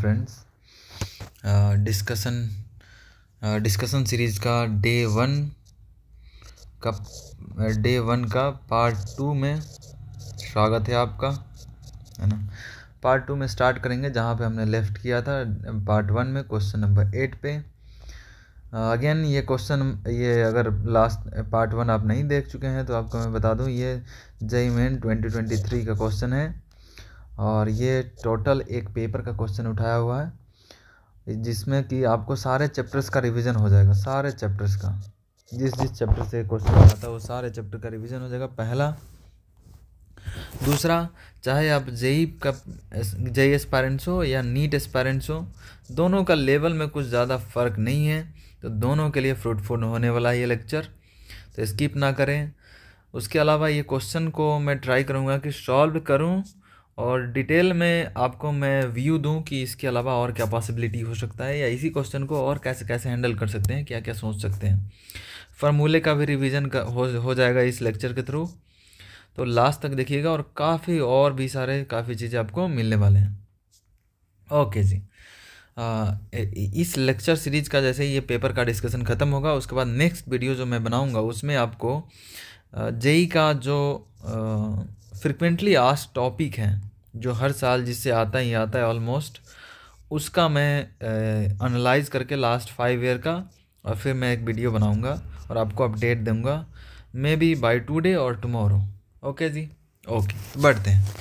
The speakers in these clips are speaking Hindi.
फ्रेंड्स, डिस्कशन सीरीज़ का डे वन का पार्ट 2 में स्वागत है आपका, है ना। पार्ट 2 में स्टार्ट करेंगे जहाँ पे हमने लेफ़्ट किया था पार्ट 1 में, क्वेश्चन नंबर 8 पे। अगेन ये अगर लास्ट पार्ट 1 आप नहीं देख चुके हैं तो आपको मैं बता दूं, ये जेईई मेन 2023 का क्वेश्चन है और ये टोटल एक पेपर का क्वेश्चन उठाया हुआ है जिसमें कि आपको सारे चैप्टर्स का रिवीजन हो जाएगा। सारे चैप्टर्स का जिस चैप्टर से क्वेश्चन आता है वो सारे चैप्टर का रिवीजन हो जाएगा। पहला, दूसरा, चाहे आप जेईई एस्पायरेंट्स हो या नीट एस्पायरेंट्स हो, दोनों का लेवल में कुछ ज़्यादा फ़र्क नहीं है, तो दोनों के लिए फ्रूटफुल होने वाला है ये लेक्चर, तो स्किप ना करें। उसके अलावा ये क्वेश्चन को मैं ट्राई करूँगा कि सॉल्व करूँ और डिटेल में आपको मैं व्यू दूं कि इसके अलावा और क्या पॉसिबिलिटी हो सकता है या इसी क्वेश्चन को और कैसे कैसे हैंडल कर सकते हैं, क्या क्या सोच सकते हैं। फार्मूले का भी रिवीजन हो जाएगा इस लेक्चर के थ्रू, तो लास्ट तक देखिएगा और काफ़ी चीज़ें आपको मिलने वाले हैं। ओके जी, इस लेक्चर सीरीज़ का जैसे ये पेपर का डिस्कशन ख़त्म होगा, उसके बाद नेक्स्ट वीडियो जो मैं बनाऊंगा उसमें आपको जेईई का जो फ्रिक्वेंटली आस्क्ड टॉपिक है, जो हर साल जिससे आता ही आता है ऑलमोस्ट, उसका मैं एनालाइज करके लास्ट 5 ईयर का, और फिर मैं एक वीडियो बनाऊंगा और आपको अपडेट दूंगा, मे बी बाय टुडे और टुमारो। ओके जी, ओके, बढ़ते हैं।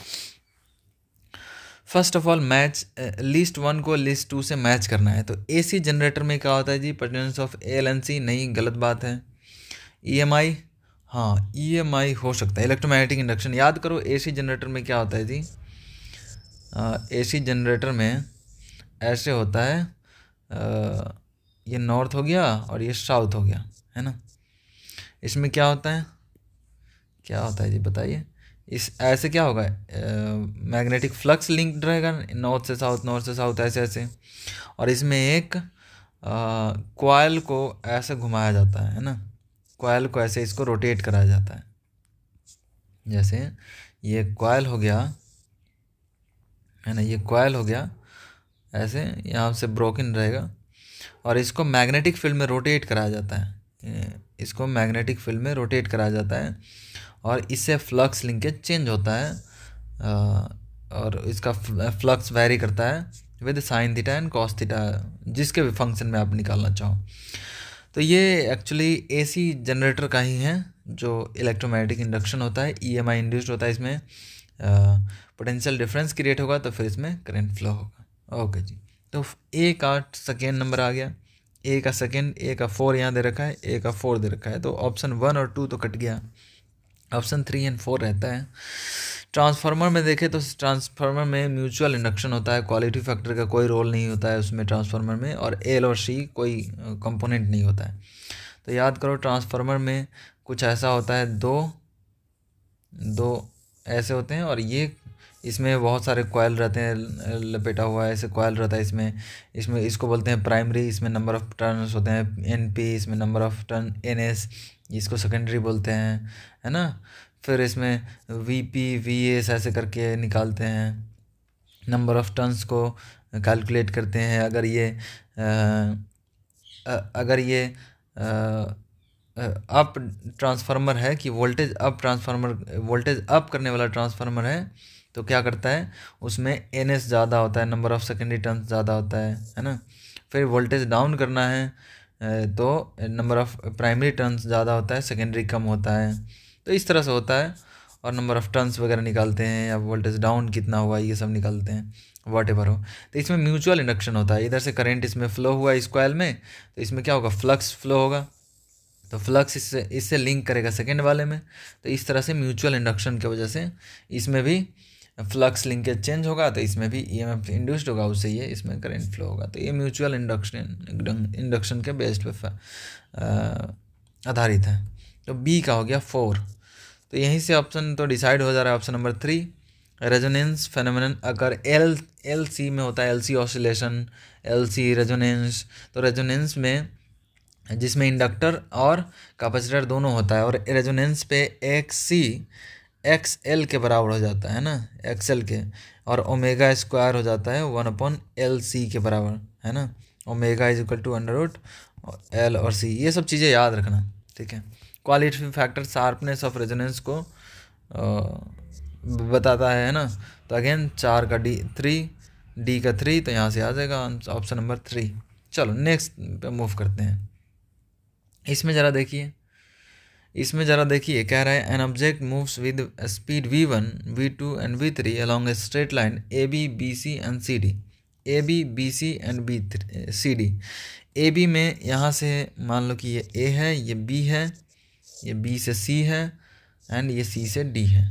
First of all match list 1 को लिस्ट 2 से मैच करना है। तो एसी जनरेटर में क्या होता है जी, परटेनेंस ऑफ एएलएनसी, नहीं, गलत बात है। ईएमआई, हाँ ईएमआई हो सकता है। इलेक्ट्रोमैग्नेटिक इंडक्शन, याद करो एसी जनरेटर में क्या होता है जी, एसी जनरेटर में ऐसे होता है, ये नॉर्थ हो गया और ये साउथ हो गया, है ना। इसमें क्या होता है जी, बताइए। इस ऐसे क्या होगा, मैग्नेटिक फ्लक्स लिंक्ड रहेगा नॉर्थ से साउथ ऐसे ऐसे, और इसमें एक कॉइल को ऐसे घुमाया जाता है ना, कॉइल को ऐसे इसको रोटेट कराया जाता है। जैसे ये कॉइल हो गया, है ना, ये कॉइल हो गया ऐसे, यहाँ से ब्रोकन रहेगा और इसको मैग्नेटिक फील्ड में रोटेट कराया जाता है, इसको मैग्नेटिक फील्ड में रोटेट कराया जाता है और इससे फ्लक्स लिंकेज चेंज होता है, और इसका फ्लक्स वेरी करता है with sine theta and cos theta, जिसके भी फंक्शन में आप निकालना चाहो। तो ये एक्चुअली एसी जनरेटर का ही है जो इलेक्ट्रोमैग्नेटिक इंडक्शन होता है, ईएमआई इंड्यूस्ड होता है, इसमें पोटेंशियल डिफरेंस क्रिएट होगा तो फिर इसमें करंट फ्लो होगा। ओके जी, तो ए का सेकेंड नंबर आ गया, ए का सेकेंड, ए का 4 यहाँ दे रखा है, ए का 4 दे रखा है, तो ऑप्शन 1 और 2 तो कट गया, ऑप्शन 3 एंड 4 रहता है। ट्रांसफार्मर में देखें तो ट्रांसफार्मर में म्यूचुअल इंडक्शन होता है, क्वालिटी फैक्टर का कोई रोल नहीं होता है उसमें ट्रांसफार्मर में, और एल और सी कोई कंपोनेंट नहीं होता है। तो याद करो ट्रांसफार्मर में कुछ ऐसा होता है, दो ऐसे होते हैं और ये इसमें बहुत सारे कॉइल रहते हैं, लपेटा हुआ ऐसे कॉइल रहता है इसमें इसको बोलते हैं प्राइमरी, इसमें नंबर ऑफ टर्न्स होते हैं एनपी, इसमें नंबर ऑफ टर्न एनएस, इसको सेकेंडरी बोलते हैं, है ना। फिर इसमें वीपी वीएस ऐसे करके निकालते हैं, नंबर ऑफ टर्न्स को कैलकुलेट करते हैं। अगर ये अप ट्रांसफार्मर है कि वोल्टेज अप करने वाला ट्रांसफार्मर है, तो क्या करता है, उसमें एनएस ज़्यादा होता है, नंबर ऑफ सेकेंडरी टर्न्स ज़्यादा होता है ना। फिर वोल्टेज डाउन करना है तो नंबर ऑफ प्राइमरी टर्न्स ज़्यादा होता है, सेकेंडरी कम होता है, तो इस तरह से होता है। और नंबर ऑफ टर्न्स वगैरह निकालते हैं या वोल्टेज डाउन कितना हुआ ये सब निकालते हैं, वॉटेवर हो। तो इसमें म्यूचुअल इंडक्शन होता है, इधर से करंट इसमें फ्लो हुआ इस कॉइल में, तो इसमें क्या होगा, फ्लक्स फ्लो होगा, तो फ्लक्स इससे लिंक करेगा सेकेंड वाले में, तो इस तरह से म्यूचुअल इंडक्शन की वजह से इसमें भी फ्लक्स लिंकेज चेंज होगा, तो इसमें भी ईएमएफ इंड्यूस्ड होगा, उससे ये इसमें करंट फ्लो होगा। तो ये म्यूचुअल इंडक्शन के बेस्ड पे आधारित है। तो बी का हो गया 4, तो यहीं से ऑप्शन तो डिसाइड हो जा रहा है, ऑप्शन नंबर 3 रेजोनेंस फेनोमेनन। अगर एल सी में होता है, L C oscillation, L C resonance, तो रेजोनेंस में जिसमें इंडक्टर और कैपेसिटर दोनों होता है, और रेजोनेंस पे एक सी एक्स एल के बराबर हो जाता है ना, एक्सएल के, और ओमेगा स्क्वायर हो जाता है 1/LC के बराबर, है ना। Omega is equal to under root L और सी, ये सब चीज़ें याद रखना, ठीक है। Qualitative factor sharpness of resonance को बताता है ना। तो अगेन 4 का डी का 3, तो यहाँ से आ जाएगा ऑप्शन नंबर 3। चलो नेक्स्ट पे मूव करते हैं। इसमें ज़रा देखिए, कह रहा है an object moves with speed v1, v2 and v3 along a straight line AB BC and CD। AB BC and CD। AB में यहाँ से मान लो कि ये A है, ये B है, ये B से C है एंड ये C से D है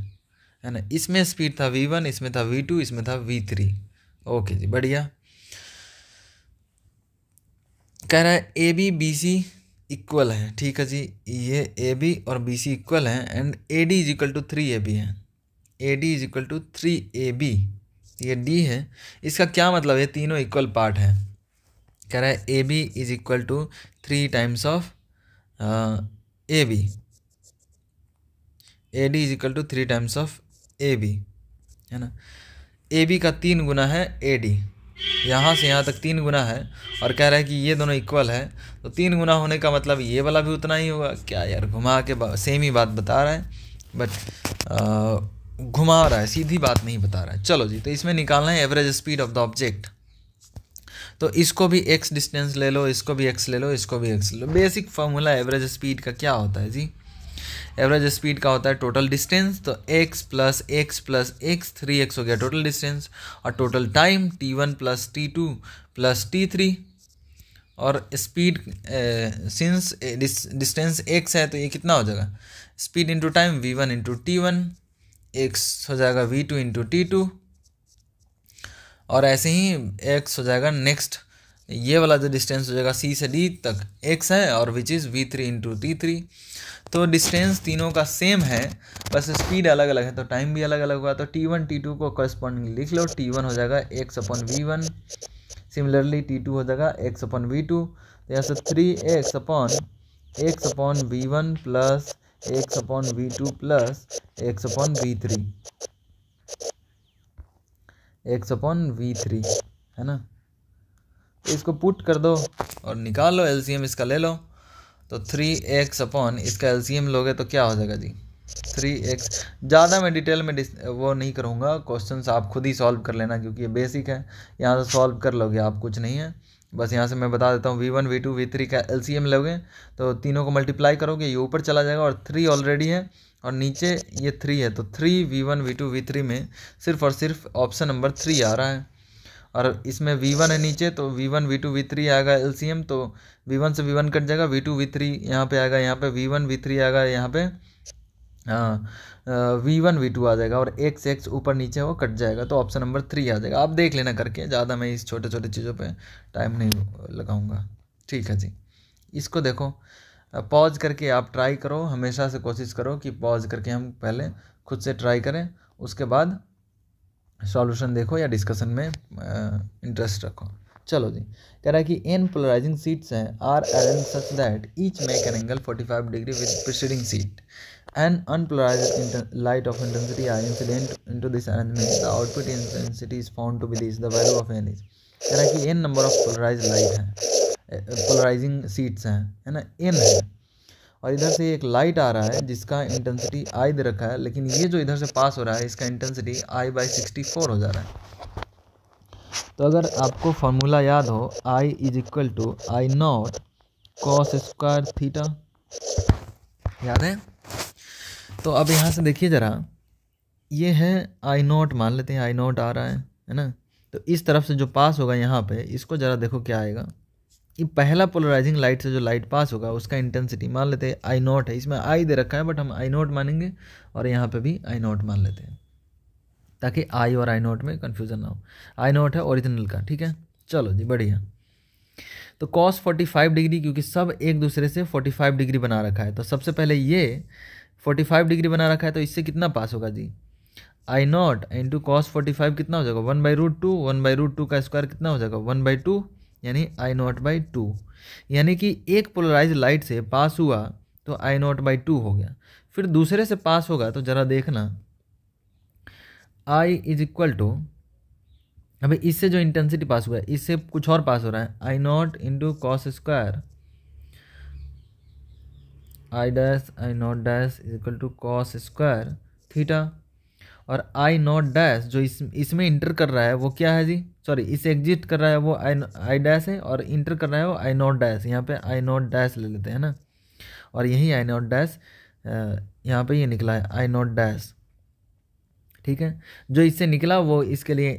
ना। इसमें स्पीड था v1, इसमें था v2, इसमें था v3। ओके जी, बढ़िया। कह रहा है AB BC इक्वल है, ठीक है जी। ये AB और BC इक्वल है and AD is equal to 3AB है। AD is equal to 3AB, ये D है। इसका क्या मतलब है, तीनों इक्वल पार्ट है। कह रहा है AB is equal to 3 times of AB, AD is equal to 3 times of AB, है ना। AB का 3 गुना है AD, यहाँ से यहाँ तक 3 गुना है, और कह रहा है कि ये दोनों इक्वल है, तो 3 गुना होने का मतलब ये वाला भी उतना ही होगा। क्या यार, घुमा के सेम ही बात बता रहा है, बट घुमा रहा है, सीधी बात नहीं बता रहा है। चलो जी, तो इसमें निकालना है average speed of the object. तो इसको भी x डिस्टेंस ले लो, इसको भी x ले लो, इसको भी x ले लो। बेसिक फार्मूला एवरेज स्पीड का क्या होता है जी, एवरेज स्पीड का होता है टोटल डिस्टेंस, तो x plus x plus x 3x हो गया टोटल डिस्टेंस, और total time t1 plus t2 plus t3, और स्पीड सिंस डिस्टेंस x है तो ये कितना हो जाएगा, speed into time v1 into t1, x हो जाएगा v2 इंटू t2, और ऐसे ही x हो जाएगा नेक्स्ट, ये वाला जो डिस्टेंस हो जाएगा C से D तक x है, और which is v3 into t3। तो डिस्टेंस तीनों का सेम है, बस स्पीड अलग अलग है, तो टाइम भी अलग अलग हुआ। तो t1 t2 को करस्पॉन्डिंग लिख लो, t1 हो जाएगा x/v1, सिमिलरली t2 हो जाएगा x/v2। तो यहाँ से 3x/v1 plus x/v2 plus x/v3, x/v3, है ना। तो इसको पुट कर दो और निकाल लो, एलसीएम इसका ले लो। तो 3x इसका एलसीएम लोगे तो क्या हो जाएगा जी, 3x। ज़्यादा मैं डिटेल में वो नहीं करूँगा, क्वेश्चंस आप खुद ही सॉल्व कर लेना, क्योंकि ये बेसिक है, यहाँ से सॉल्व कर लोगे आप, कुछ नहीं है। बस यहाँ से मैं बता देता हूँ, v1 v2 v3 का एलसीएम लोगे तो तीनों को मल्टीप्लाई करोगे, ये ऊपर चला जाएगा, और 3 ऑलरेडी है और नीचे ये 3 है, तो 3 v1 v2 v3 में सिर्फ और सिर्फ ऑप्शन नंबर 3 आ रहा है। और इसमें v1 है नीचे, तो v1 v2 v3 आएगा एलसीएम, तो v1 से v1 कट जाएगा, v2 v3 यहाँ पे आएगा, यहाँ पे v1 v3 आएगा, यहाँ पे v1 v2 आ जाएगा, और x ऊपर नीचे वो कट जाएगा, तो ऑप्शन नंबर 3 आ जाएगा। आप देख लेना करके, ज़्यादा मैं इस छोटे छोटे चीज़ों पे टाइम नहीं लगाऊंगा, ठीक है जी। इसको देखो, पॉज करके आप ट्राई करो, हमेशा से कोशिश करो कि पॉज करके हम पहले खुद से ट्राई करें, उसके बाद सॉल्यूशन देखो या डिस्कशन में इंटरेस्ट रखो। चलो जी, कह रहा है कि n पोलराइजिंग सीट्स हैं are arrange such that each make an angle 45 degree with preceding sheet and unpolarized light of intensity are incident into this arrangement, the output intensity is found to be this, the value of n is. कह रहा है कि n number of polarized light हैं, पोलराइजिंग सीट्स हैं, है ना, n है, और इधर से एक लाइट आ रहा है जिसका इंटेंसिटी आई दे रखा है, लेकिन ये जो इधर से पास हो रहा है इसका इंटेंसिटी I/64 हो जा रहा है। तो अगर आपको फॉर्मूला याद हो, I is equal to I0 cos square theta, याद है। तो अब यहाँ से देखिए ज़रा, ये है I0, मान लेते हैं I0 आ रहा है ना। तो इस तरफ से जो पास होगा यहाँ पे, इसको ज़रा देखो क्या आएगा। ये पहला पोलराइजिंग लाइट से जो लाइट पास होगा उसका इंटेंसिटी मान लेते हैं I0 है, इसमें I दे रखा है बट हम I0 मानेंगे, और यहाँ पे भी I0 मान लेते हैं, ताकि I और I0 में कन्फ्यूज़न ना हो। I0 है ओरिजिनल का, ठीक है। चलो जी, बढ़िया। तो cos 45 डिग्री, क्योंकि सब एक दूसरे से 45 डिग्री बना रखा है, तो सबसे पहले ये 45 डिग्री बना रखा है, तो इससे कितना पास होगा जी, I0 इंटू cos 45 कितना हो जाएगा, 1/√2, 1/√2 का स्क्वायर कितना हो जाएगा, 1/2, यानी I0/2, यानी कि एक पोलराइज लाइट से पास हुआ तो I0/2 हो गया। फिर दूसरे से पास होगा तो ज़रा देखना, आई इज इक्वल टू, अभी इससे जो इंटेंसिटी पास हुआ है इससे कुछ और पास हो रहा है, I naught into cos square I naught dash is equal to cos square theta, और आई नॉट डैश जो इसमें इंटर कर रहा है वो क्या है जी, सॉरी इससे एग्जिट कर रहा है वो आई डैश है, और इंटर कर रहा है वो आई नॉट डैश, यहाँ पे आई नॉट डैश ले लेते हैं ना, और यही आई नॉट डैश यहाँ पे ये निकला है आई नॉट डैश, ठीक है। जो इससे निकला वो इसके लिए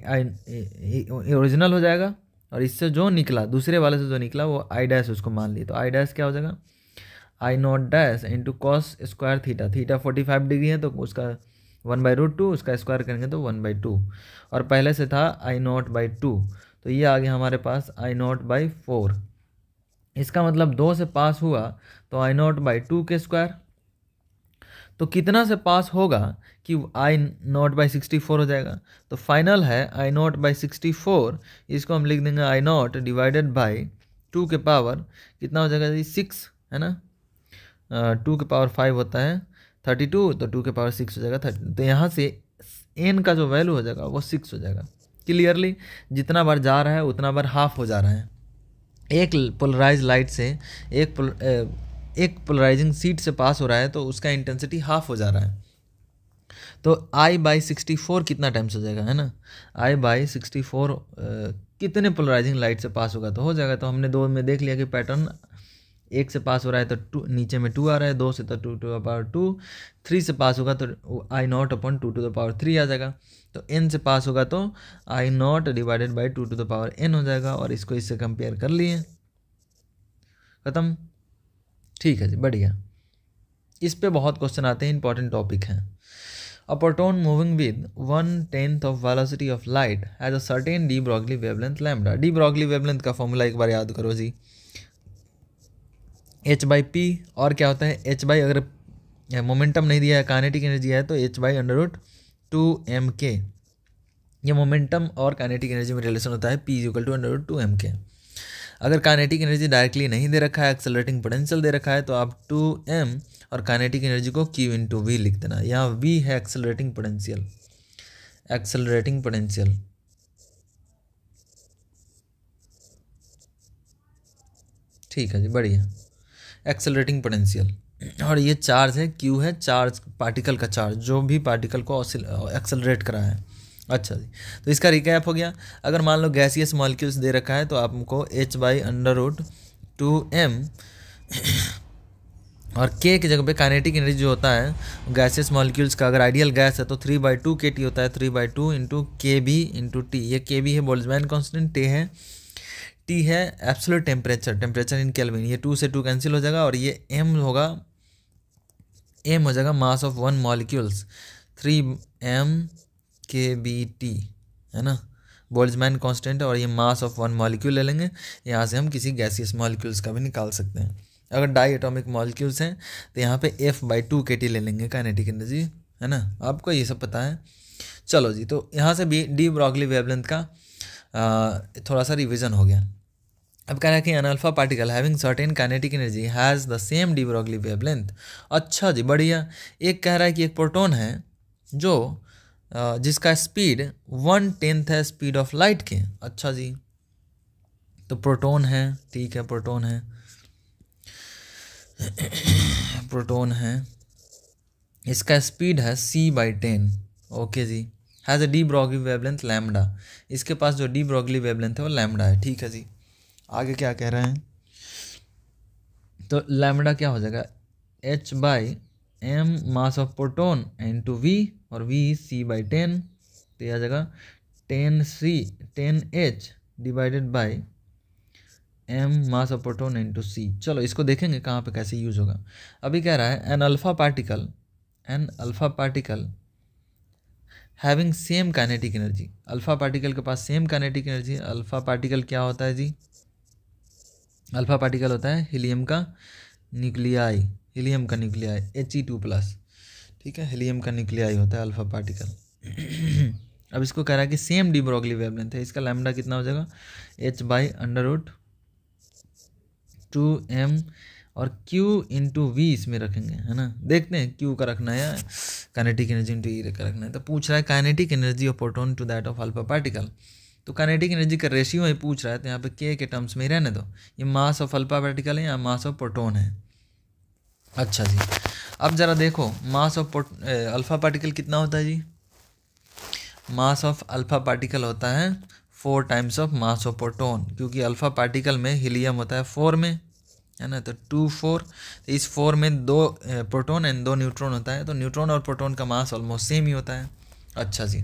ओरिजिनल हो जाएगा, और इससे जो निकला दूसरे वाले से जो निकला वो आई डैश उसको मान ली, तो आई डैश क्या हो जाएगा, I naught dash into cos square theta, theta 45 degree है तो उसका 1/√2, उसका स्क्वायर करेंगे तो 1/2, और पहले से था आई नॉट बाई 2, तो ये आ गया हमारे पास आई नॉट बाई 4। इसका मतलब 2 से पास हुआ तो आई नॉट बाई 2 के स्क्वायर, तो कितना से पास होगा कि आई नॉट बाई 64 हो जाएगा, तो फाइनल है आई नॉट बाई 64, इसको हम लिख देंगे आई नॉट डिवाइडेड बाई 2 के पावर कितना हो जाएगा जी 6, है ना, 2 के पावर 5 होता है 32, तो 2 के पावर 6 हो जाएगा 30, तो यहाँ से एन का जो वैल्यू हो जाएगा वो 6 हो जाएगा। क्लियरली जितना बार जा रहा है उतना बार हाफ हो जा रहा है, एक पोलराइज लाइट से एक पोलराइजिंग सीट से पास हो रहा है तो उसका इंटेंसिटी हाफ हो जा रहा है, तो आई बाई 64 कितना टाइम्स हो जाएगा, है ना, आई बाई 64 कितने पोलराइजिंग लाइट से पास होगा तो हो जाएगा, तो हमने 2 में देख लिया कि पैटर्न 1 से पास हो रहा है तो 2 नीचे में 2 आ रहा है, 2 से तो 2 टू द पावर 2, 3 से पास होगा तो I naught upon 2 to the power 3 आ जाएगा, तो n से पास होगा तो I naught divided by 2 to the power n हो जाएगा, और इसको इससे कंपेयर कर लिए, खत्म। ठीक है जी, बढ़िया। इस पे बहुत क्वेश्चन आते हैं, इंपॉर्टेंट टॉपिक हैं। A proton moving with 1/10 of velocity of light has a certain D Broglie wavelength lambda. D Broglie wavelength का फॉर्मूला एक बार याद करो जी, h/p, और क्या होता है h/, अगर मोमेंटम नहीं दिया है काइनेटिक एनर्जी है तो h/√2mk, ये मोमेंटम और काइनेटिक एनर्जी में रिलेशन होता है, p = √2mk। अगर काइनेटिक एनर्जी डायरेक्टली नहीं दे रखा है, एक्सेलरेटिंग पोटेंशियल दे रखा है, तो आप 2m और काइनेटिक एनर्जी को q इंटू वी लिख देना। यहाँ v है एक्सेलरेटिंग पोटेंशियल, एक्सेलरेटिंग पोटेंशियल, ठीक है जी, बढ़िया, एक्सेलरेटिंग पोटेंशियल, और ये चार्ज है q है, चार्ज पार्टिकल का चार्ज, जो भी पार्टिकल को एक्सेलरेट करा है। अच्छा जी, तो इसका रिकैप हो गया। अगर मान लो गैसियस मॉलिक्यूल्स दे रखा है तो आपको h/√2m और k की जगह पे काइनेटिक एनर्जी जो होता है गैसियस मॉलिक्यूल्स का, अगर आइडियल गैस है तो 3/2 kT होता है, 3/2 इंटू kB इंटू टी, ये kB है बोल्ट्जमैन कांस्टेंट, T है absolute temperature, temperature in kelvin, ये 2 से 2 कैंसिल हो जाएगा, और ये m हो जाएगा mass of 1 molecules 3m kBT, है ना, बोल्ट्जमैन कांस्टेंट है, और ये मास ऑफ 1 मॉलिक्यूल ले लेंगे। यहाँ से हम किसी गैसियस मॉलिक्यूल्स का भी निकाल सकते हैं। अगर डाई एटॉमिक मॉलिक्यूल्स हैं तो यहाँ पे f/2 kT ले लेंगे काइनेटिक एनर्जी, है ना, आपको ये सब पता है। चलो जी, तो यहाँ से भी डी ब्रॉगली वेवलेंथ का थोड़ा सा रिविजन हो गया। अब कह रहा है कि an alpha particle having certain kinetic energy has the same de Broglie wavelength. अच्छा जी, बढ़िया। एक कह रहा है कि एक प्रोटॉन है जो जिसका स्पीड 1/10 है स्पीड ऑफ लाइट के। अच्छा जी, तो प्रोटॉन है, ठीक है, प्रोटॉन है प्रोटॉन है, इसका स्पीड है c/10। ओके जी, has a de Broglie wavelength lambda, इसके पास जो डी ब्रॉगली वेवलेंथ है वो लैम्डा है। ठीक है जी, आगे क्या कह रहे हैं, तो लैम्डा क्या हो जाएगा, h/m mass of proton into v, और v c/10, तो यह आ जाएगा 10h divided by m mass of proton into c। चलो इसको देखेंगे कहाँ पे कैसे यूज होगा। अभी कह रहा है an alpha particle having same kinetic energy, alpha particle के पास same kinetic energy. Alpha particle क्या होता है जी, अल्फा पार्टिकल होता है हीलियम का न्यूक्लियाई, He2+, ठीक है, हीलियम का न्यूक्लियाई होता है अल्फा पार्टिकल। अब इसको कह रहा है कि सेम डी ब्रॉगली वेवलेंथ है, इसका लैम्डा कितना हो जाएगा, h/√2m, और q इंटू वी इसमें रखेंगे, है ना, देखते हैं q का रखना है काइनेटिक एनर्जी इंटू ई का रखना है। तो पूछ रहा है kinetic energy of proton to that of alpha particle, तो काइनेटिक एनर्जी का रेशियो ही पूछ रहा है, तो यहाँ पे के टर्म्स में ही रहने दो। ये मास ऑफ अल्फा पार्टिकल है या मास ऑफ प्रोटॉन है। अच्छा जी, अब ज़रा देखो मास ऑफ अल्फा पार्टिकल कितना होता है जी। मास ऑफ अल्फा पार्टिकल होता है 4 times of mass of proton, क्योंकि अल्फा पार्टिकल में हीलियम होता है 4 में, है ना। तो 2 4, तो इस 4 में 2 प्रोटॉन एंड 2 न्यूट्रॉन होता है, तो न्यूट्रॉन और प्रोटॉन का मास ऑलमोस्ट सेम ही होता है। अच्छा जी,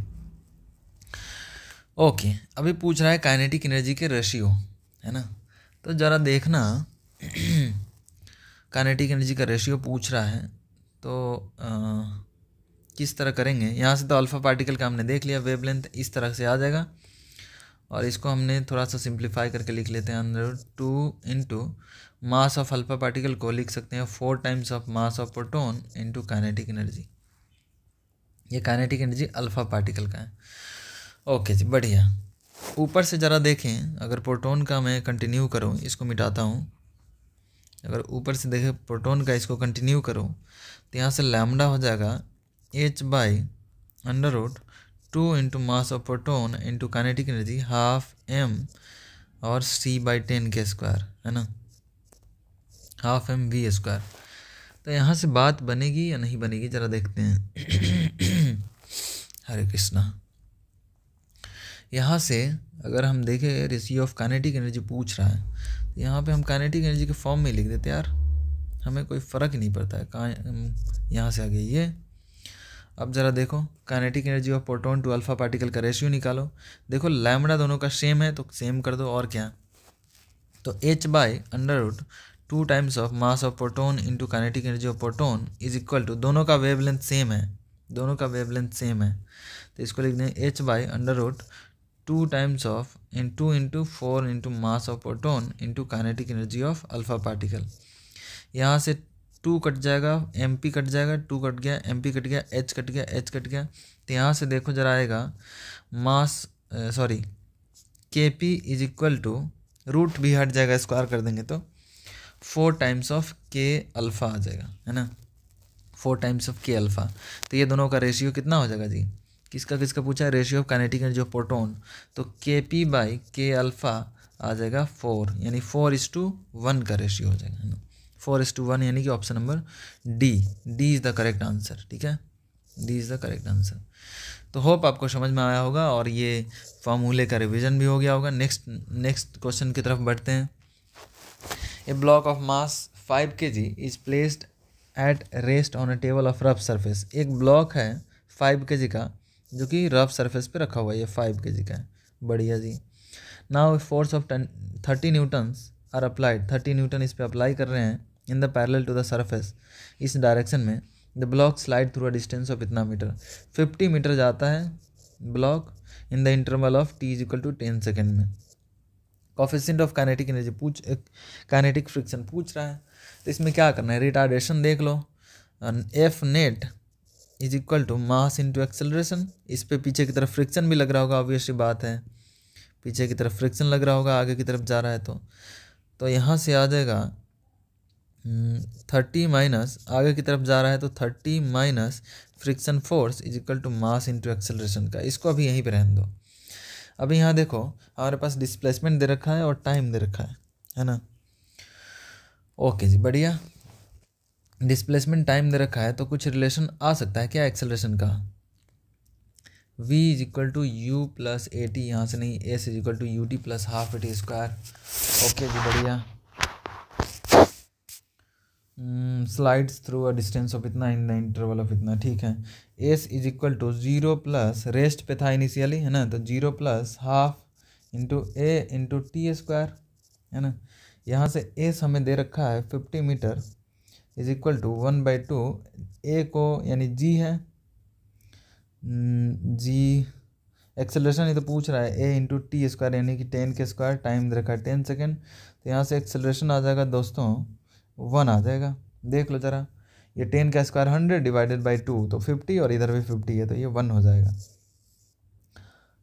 ओके। अभी पूछ रहा है काइनेटिक एनर्जी के रेशियो, है ना। तो ज़रा देखना काइनेटिक एनर्जी का रेशियो पूछ रहा है, तो किस तरह करेंगे। यहाँ से तो अल्फा पार्टिकल का हमने देख लिया, वेवलेंथ इस तरह से आ जाएगा, और इसको हमने थोड़ा सा सिंप्लीफाई करके लिख लेते हैं। Under 2 into mass of alpha particle को लिख सकते हैं 4 times of mass of proton into kinetic energy. ये काइनेटिक एनर्जी अल्फा पार्टिकल का है। ओके जी, बढ़िया। ऊपर से ज़रा देखें, अगर प्रोटॉन का मैं कंटिन्यू करूँ, इसको मिटाता हूँ, अगर ऊपर से देखें प्रोटॉन का, इसको कंटिन्यू करूँ, तो यहाँ से लैम्डा हो जाएगा h/√2 into mass of proton into kinetic energy half m और c/10 के स्क्वायर, है ना, हाफ m/v²। तो यहाँ से बात बनेगी या नहीं बनेगी, ज़रा देखते हैं। हरे कृष्णा। यहाँ से अगर हम देखें रेशियो ऑफ काइनेटिक एनर्जी पूछ रहा है, तो यहाँ पे हम काइनेटिक एनर्जी के फॉर्म में लिख देते यार, हमें कोई फ़र्क ही नहीं पड़ता है कहाँ। यहाँ से आ गई ये। अब ज़रा देखो kinetic energy of proton to alpha particle का रेशियो निकालो। देखो लैम्डा दोनों का सेम है, तो सेम कर दो, और क्या। तो h/√2 times of mass of proton into kinetic energy of proton is equal to, दोनों का वेवलेंथ सेम है, दोनों का वेवलेंथ सेम है, तो इसको लिख दें h/√2 times of 2 into 4 into mass of proton into kinetic energy of alpha particle. यहाँ से 2 कट जाएगा, mp कट जाएगा, 2 कट गया, mp कट गया, h कट गया, h कट गया। तो यहाँ से देखो जरा आएगा mass kp is equal to, root भी हट जाएगा, स्क्वायर कर देंगे तो 4 टाइम्स ऑफ k अल्फ़ा आ जाएगा, है ना, 4 टाइम्स ऑफ k अल्फ़ा। तो ये दोनों का रेशियो कितना हो जाएगा जी, किसका किसका पूछा है, ratio of kinetic energy of proton. तो kp/k अल्फ़ा आ जाएगा 4, यानी 4:1 का रेशियो हो जाएगा, है ना, 4:1, यानी कि option number D is the correct answer. ठीक है, D is the correct answer. तो होप आपको समझ में आया होगा और ये फॉर्मूले का रिवीजन भी हो गया होगा। नेक्स्ट क्वेश्चन की तरफ बढ़ते हैं। A block of mass 5 kg is placed at rest on a table of rough surface. एक ब्लॉक है 5 kg का जो कि रफ सरफेस पे रखा हुआ है, ये 5 kg का है। बढ़िया जी। Now force of 30 newtons are applied, 30 newton इस पर अप्लाई कर रहे हैं in the parallel to the surface, इस डायरेक्शन में। The block slide through a distance of इतना मीटर, 50 मीटर जाता है block in the interval of t is equal to 10 second में। Coefficient of kinetic energy kinetic friction पूछ रहा है, तो इसमें क्या करना है, रिटार्डेशन देख लो। F net is equal to mass into acceleration. इस पे पीछे की तरफ फ्रिक्शन भी लग रहा होगा, ऑब्वियसली बात है, पीछे की तरफ फ्रिक्शन लग रहा होगा, आगे की तरफ जा रहा है तो यहाँ से आ जाएगा 30 माइनस, आगे की तरफ जा रहा है तो 30 minus friction force is equal to mass into acceleration का। इसको अभी यहीं पे रहने दो। अभी यहाँ देखो हमारे पास डिस्प्लेसमेंट दे रखा है और टाइम दे रखा है ना। ओके जी, बढ़िया। डिस्प्लेसमेंट टाइम दे रखा है तो कुछ रिलेशन आ सकता है क्या एक्सेलरेशन का, v is equal to u plus a t, यहाँ से नहीं, s is equal to u t plus half a t square. Okay जी, बढ़िया। Slides through a distance of इतना इन द इंटरवल ऑफ इतना, ठीक है। s is equal to 0 plus, rest पे था इनिशियली, है ना, तो 0 plus half into a into t square, है ना। यहाँ से s हमें दे रखा है 50 metre is equal to 1/2, a को यानी g है, g एक्सेलरेशन ही तो पूछ रहा है, a इंटू टी स्क्वायर यानी कि 10 के स्क्वायर, टाइम दे रखा है 10 सेकेंड। तो यहाँ से एक्सेलरेशन आ जाएगा दोस्तों 1 आ जाएगा। देख लो ज़रा, ये 10 का स्क्वायर 100 डिवाइडेड बाई 2 तो 50, और इधर भी 50 है तो ये 1 हो जाएगा।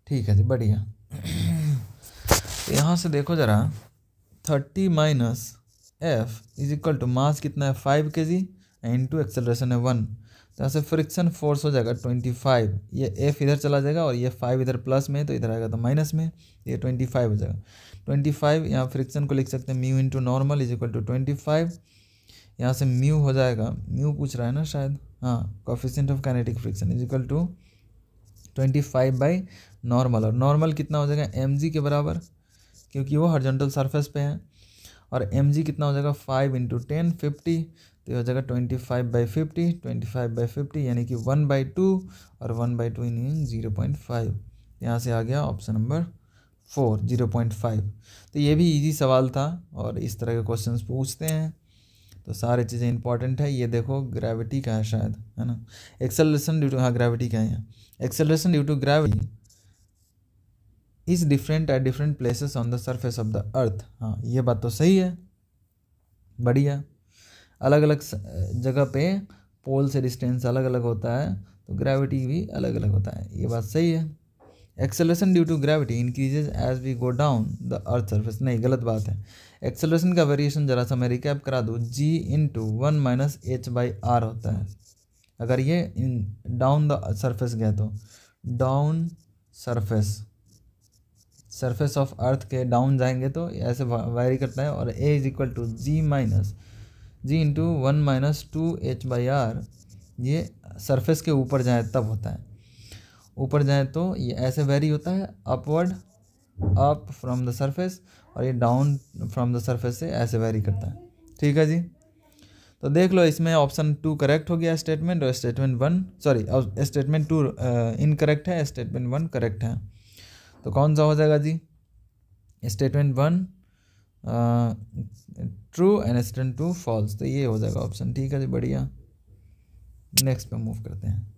ठीक है जी, बढ़िया। तो यहाँ से देखो ज़रा 30 minus F is equal to mass कितना है 5 kg इंटू एक्सेलरेशन है 1, तो यहाँ से फ्रिक्शन फोर्स हो जाएगा 25, ये F इधर चला जाएगा और ये 5 इधर प्लस में, तो इधर आएगा तो माइनस में, ये 25 हो जाएगा। 25 यहाँ फ्रिक्शन को लिख सकते हैं mu into normal is equal to 25। यहाँ से म्यू हो जाएगा, म्यू पूछ रहा है ना शायद, हाँ, coefficient of kinetic friction is equal to 25 by normal, और नॉर्मल कितना हो जाएगा mg के बराबर, क्योंकि वो हॉरिजॉन्टल सरफेस पे है, और mg कितना हो जाएगा 5 इंटू 10 50, तो ये हो जाएगा 25/50, 25/50 यानी कि 1/2, और 1/2 इन 0.5। यहाँ से आ गया ऑप्शन नंबर 4 0.5। तो ये भी इजी सवाल था और इस तरह के क्वेश्चंस पूछते हैं, तो सारे चीज़ें इंपॉर्टेंट है। ये देखो ग्रेविटी का है शायद, है ना, एक्सेलरेशन ड्यू टू, हाँ ग्रेविटी का है, acceleration due to gravity is different at different places on the surface of the earth. हाँ ये बात तो सही है, बढ़िया। अलग अलग जगह पे पोल से डिस्टेंस अलग अलग होता है, तो ग्रेविटी भी अलग अलग होता है, ये बात सही है। Acceleration due to gravity increases as we go down the earth surface, नहीं गलत बात है। एक्सेलरेशन का वेरिएशन जरा सा मैं रिकैप करा दूँ, g इंटू 1 - h/r होता है। अगर ये डाउन द सरफेस गया तो डाउन सरफेस ऑफ अर्थ के डाउन जाएंगे तो ऐसे वायरी करता है, और a is equal to g into 1 - 2h/r, ये सरफेस के ऊपर जाए तब होता है, ऊपर जाए तो ये ऐसे वेरी होता है, upward up from the surface, और ये डाउन फ्रॉम द सरफेस से ऐसे वेरी करता है। ठीक है जी, तो देख लो इसमें ऑप्शन 2 करेक्ट हो गया स्टेटमेंट, और स्टेटमेंट 1 सॉरी स्टेटमेंट 2 इनकरेक्ट है, स्टेटमेंट 1 करेक्ट है। तो कौन सा हो जाएगा जी, statement 1 true and statement 2 false, तो ये हो जाएगा ऑप्शन। ठीक है जी, बढ़िया। नेक्स्ट पे मूव करते हैं।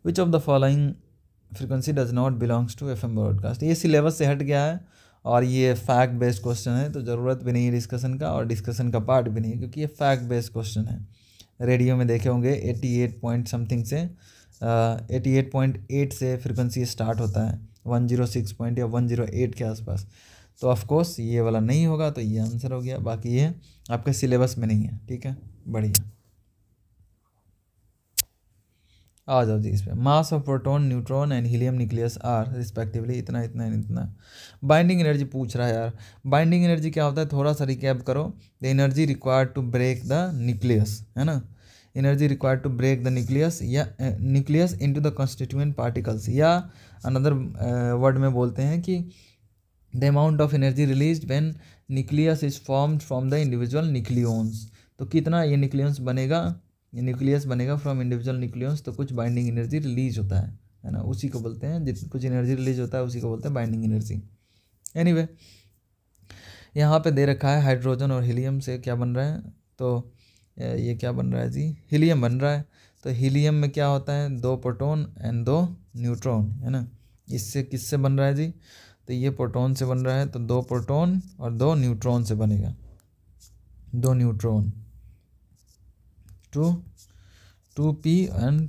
Which of the following frequency does not belongs to FM broadcast, ये सिलेबस से हट गया है और ये फैक्ट बेस्ड क्वेश्चन है, तो ज़रूरत भी नहीं है डिस्कशन का, और डिस्कशन का पार्ट भी नहीं है, क्योंकि ये फैक्ट बेस्ड क्वेश्चन है। रेडियो में देखे होंगे 88 पॉइंट समथिंग से 88.8 से फ्रीक्वेंसी स्टार्ट होता है, 106 पॉइंट या 108 के आसपास, तो ऑफकोर्स ये वाला नहीं होगा, तो ये आंसर हो गया। बाकी ये आपके सिलेबस में नहीं है। ठीक है, बढ़िया। आ जाओ जी इस पर, mass of proton, neutron and helium nucleus are respectively इतना इतना इतना। बाइंडिंग एनर्जी पूछ रहा है यार, बाइंडिंग एनर्जी क्या होता है, थोड़ा सा रिकैप करो। The energy required to break the nucleus, है ना, energy required to break the nucleus या nucleus into the constituent particles, या अनदर वर्ड में बोलते हैं कि the amount of energy released when nucleus is formed from the individual nucleons. तो कितना ये न्यूक्लियस बनेगा, ये न्यूक्लियस बनेगा फ्रॉम इंडिविजुअल न्यूक्लियस, तो कुछ बाइंडिंग एनर्जी रिलीज होता है ना, उसी को बोलते हैं, जितनी कुछ एनर्जी रिलीज होता है उसी को बोलते हैं बाइंडिंग एनर्जी। एनीवे यहाँ पे दे रखा है हाइड्रोजन और हीलियम से क्या बन रहा है, तो ये क्या बन रहा है जी, हीलियम बन रहा है। तो हीलियम में क्या होता है, 2 प्रोटॉन एंड 2 न्यूट्रॉन, है ना। इससे किससे बन रहा है जी, तो ये प्रोटॉन से बन रहा है, तो 2 प्रोटॉन और 2 न्यूट्रॉन से बनेगा, 2 न्यूट्रॉन 2p एंड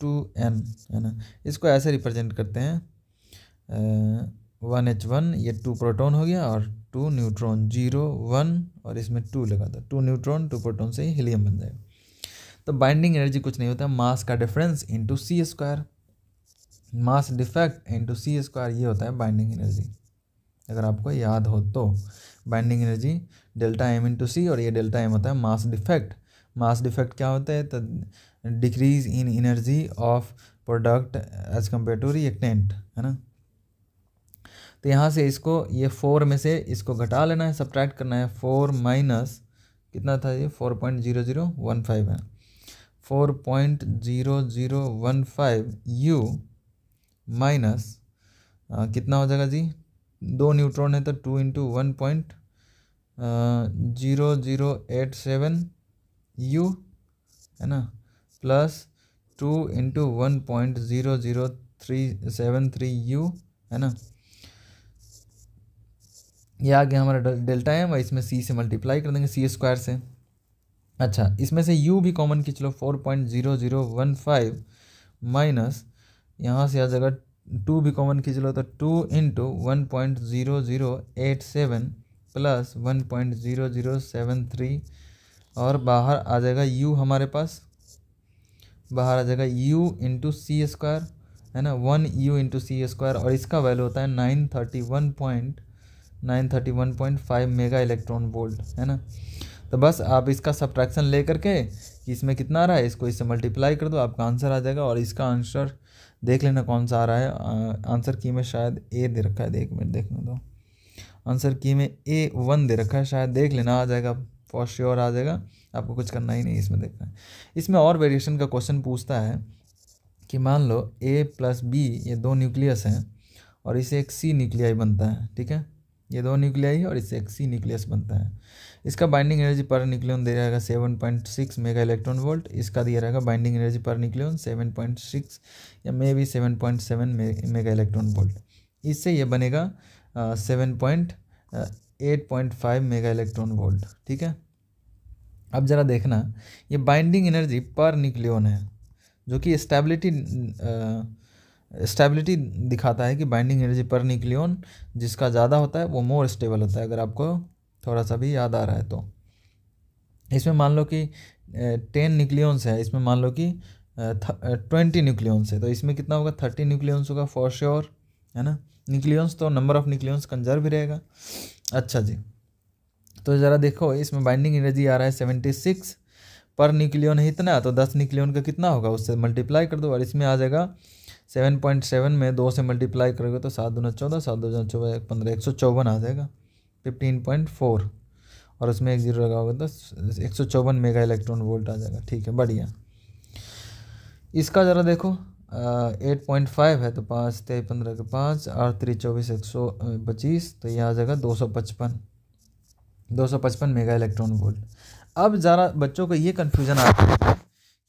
2n, है ना। इसको ऐसे रिप्रेजेंट करते हैं 1h1, ये 2 प्रोटॉन हो गया, और 2 न्यूट्रॉन 0 1, और इसमें 2 लगा था, 2 न्यूट्रॉन 2 प्रोटॉन से ही हीलियम बन जाएगा। तो बाइंडिंग एनर्जी कुछ नहीं होता, मास का difference into c², mass defect into c², ये होता है बाइंडिंग एनर्जी। अगर आपको याद हो तो binding energy delta m into C, और ये डेल्टा m होता है मास डिफेक्ट। मास डिफेक्ट क्या होता है, तो decrease in energy of product as compare to reactant, है ना। तो यहाँ से इसको ये 4 में से इसको घटा लेना है, सब्ट्रैक्ट करना है। 4 माइनस कितना था ये, 4.0015 है, 4.0015 u माइनस कितना हो जाएगा जी, 2 न्यूट्रॉन है तो 2 इंटू 1.0087 u, है ना, प्लस 2 इंटू 1.00373 u, है ना। ये आ गया हमारा डेल्टा m, इसमें c से मल्टीप्लाई कर देंगे c² से। अच्छा, इसमें से u भी कॉमन खींच लो, 4.0015 माइनस यहाँ से आ जाएगा 2 भी कॉमन खींच लो, तो 2 इंटू 1.0087 प्लस 1.0073 और बाहर आ जाएगा u हमारे पास, बाहर आ जाएगा u इंटू सी स्क्वायर, है ना, 1u इंटू सी स्क्वायर, और इसका वैल्यू होता है 931.5 मेगा इलेक्ट्रॉन वोल्ट, है ना। तो बस आप इसका सब्ट्रैक्शन ले करके कि इसमें कितना आ रहा है, इसको इससे मल्टीप्लाई कर दो, आपका आंसर आ जाएगा। और इसका आंसर देख लेना कौन सा आ रहा है। आंसर की में शायद ए दे रखा है, एक मिनट देखने दो। आंसर की में A1 दे रखा है, शायद देख लेना, आ जाएगा, फॉर श्योर आ जाएगा, आपको कुछ करना ही नहीं इसमें देखना है। इसमें और वेरिएशन का क्वेश्चन पूछता है कि मान लो A प्लस B ये दो न्यूक्लियस हैं और इसे एक C न्यूक्लियाई बनता है, ठीक है, ये दो न्यूक्लियाई है और इससे एक C न्यूक्लियस बनता है। इसका बाइंडिंग एनर्जी पर न्यूक्लियन दे रहेगा 7.6 मेगा इलेक्ट्रॉन वोल्ट, इसका दिया रहेगा बाइंडिंग एनर्जी पर न्यूक्लियन 7.6 या may be 7.7 mega electron volt. इससे ये बनेगा 8.5 मेगा इलेक्ट्रॉन वोल्ट, ठीक है। अब ज़रा देखना, ये बाइंडिंग एनर्जी पर न्यूक्लियन है, जो कि स्टेबिलिटी दिखाता है कि बाइंडिंग एनर्जी पर न्यूक्लियन जिसका ज़्यादा होता है वो मोर स्टेबल होता है, अगर आपको थोड़ा सा भी याद आ रहा है तो। इसमें मान लो कि 10 न्यूक्लियंस है, इसमें मान लो कि 20 न्यूक्लियंस है, तो इसमें कितना होगा, 30 न्यूक्लियंस होगा फॉर श्योर, है ना। न्यूक्लियंस तो नंबर ऑफ न्यूक्लियंस कंजर्व भी रहेगा। अच्छा जी, तो ज़रा देखो, इसमें बाइंडिंग एनर्जी आ रहा है 76 पर न्यूक्लियन है इतना, तो 10 न्यूक्लियन का कितना होगा, उससे मल्टीप्लाई कर दो, और इसमें आ जाएगा 7.7 में 2 से मल्टीप्लाई करोगे तो 7 दूना 14, 7 दूना 14 15, 154 आ जाएगा, 15.4, और उसमें एक जीरो लगा होगा तो 154 मेगा इलेक्ट्रॉन वोल्ट आ जाएगा, ठीक है, बढ़िया। इसका ज़रा देखो 8.5 है तो 5 3 15 के 5 8 3 24 125, तो ये आ जाएगा 255 मेगा इलेक्ट्रॉन वोल्ट। अब ज़रा बच्चों को ये कन्फ्यूज़न आता है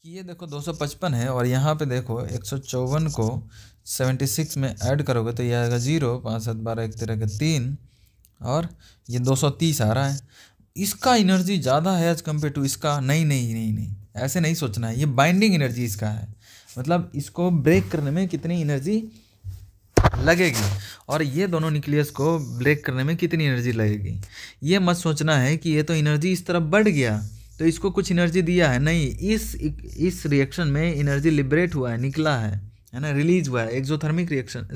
कि ये देखो 255 है और यहाँ पे देखो 154 को 76 में ऐड करोगे तो ये आएगा 0, 5 7 12 1 13 के 3, और ये 230 आ रहा है। इसका एनर्जी ज़्यादा है एज कम्पेयर टू इसका, नहीं, ऐसे नहीं सोचना है, ये बाइंडिंग एनर्जी इसका है, मतलब इसको ब्रेक करने में कितनी एनर्जी लगेगी और ये दोनों न्यूक्लियस को ब्रेक करने में कितनी एनर्जी लगेगी। ये मत सोचना है कि ये तो एनर्जी इस तरफ बढ़ गया तो इसको कुछ एनर्जी दिया है, नहीं, इस रिएक्शन में एनर्जी लिबरेट हुआ है, निकला है ना, रिलीज हुआ है, एक्सोथर्मिक रिएक्शन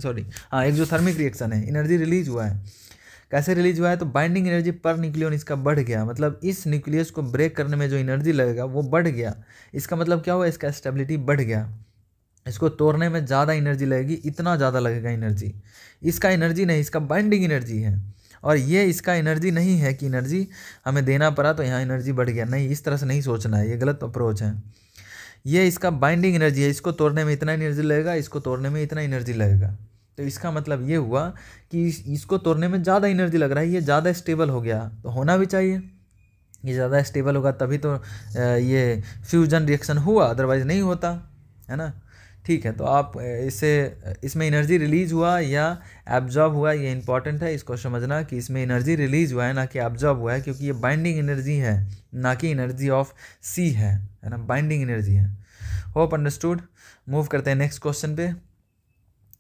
है, एनर्जी रिलीज हुआ है। कैसे रिलीज हुआ है, तो बाइंडिंग एनर्जी पर न्यूक्लियन इसका बढ़ गया, मतलब इस न्यूक्लियस को ब्रेक करने में जो एनर्जी लगेगा वो बढ़ गया। इसका मतलब क्या हुआ, इसका स्टेबिलिटी बढ़ गया, इसको तोड़ने में ज़्यादा एनर्जी लगेगी, इतना ज़्यादा लगेगा एनर्जी। इसका एनर्जी नहीं, इसका बाइंडिंग एनर्जी है, और ये इसका एनर्जी नहीं है कि एनर्जी हमें देना पड़ा तो यहाँ एनर्जी बढ़ गया, नहीं, इस तरह से नहीं सोचना है, ये गलत अप्रोच है। ये इसका बाइंडिंग एनर्जी है, इसको तोड़ने में इतना एनर्जी लगेगा, इसको तोड़ने में इतना एनर्जी लगेगा, तो इसका मतलब ये हुआ कि इसको तोड़ने में ज़्यादा एनर्जी लग रहा है, ये ज़्यादा स्टेबल हो गया, तो होना भी चाहिए, ये ज़्यादा स्टेबल होगा तभी तो ये फ्यूजन रिएक्शन हुआ, अदरवाइज़ नहीं होता, है ना। ठीक है, तो आप इसमें एनर्जी रिलीज हुआ या एब्जॉर्ब हुआ, ये इंपॉर्टेंट है, इसको समझना कि इसमें एनर्जी रिलीज हुआ है ना कि एब्जॉर्ब हुआ है, क्योंकि ये बाइंडिंग एनर्जी है ना कि एनर्जी ऑफ सी है ना, बाइंडिंग एनर्जी है। Hope understood. मूव करते हैं नेक्स्ट क्वेश्चन पे।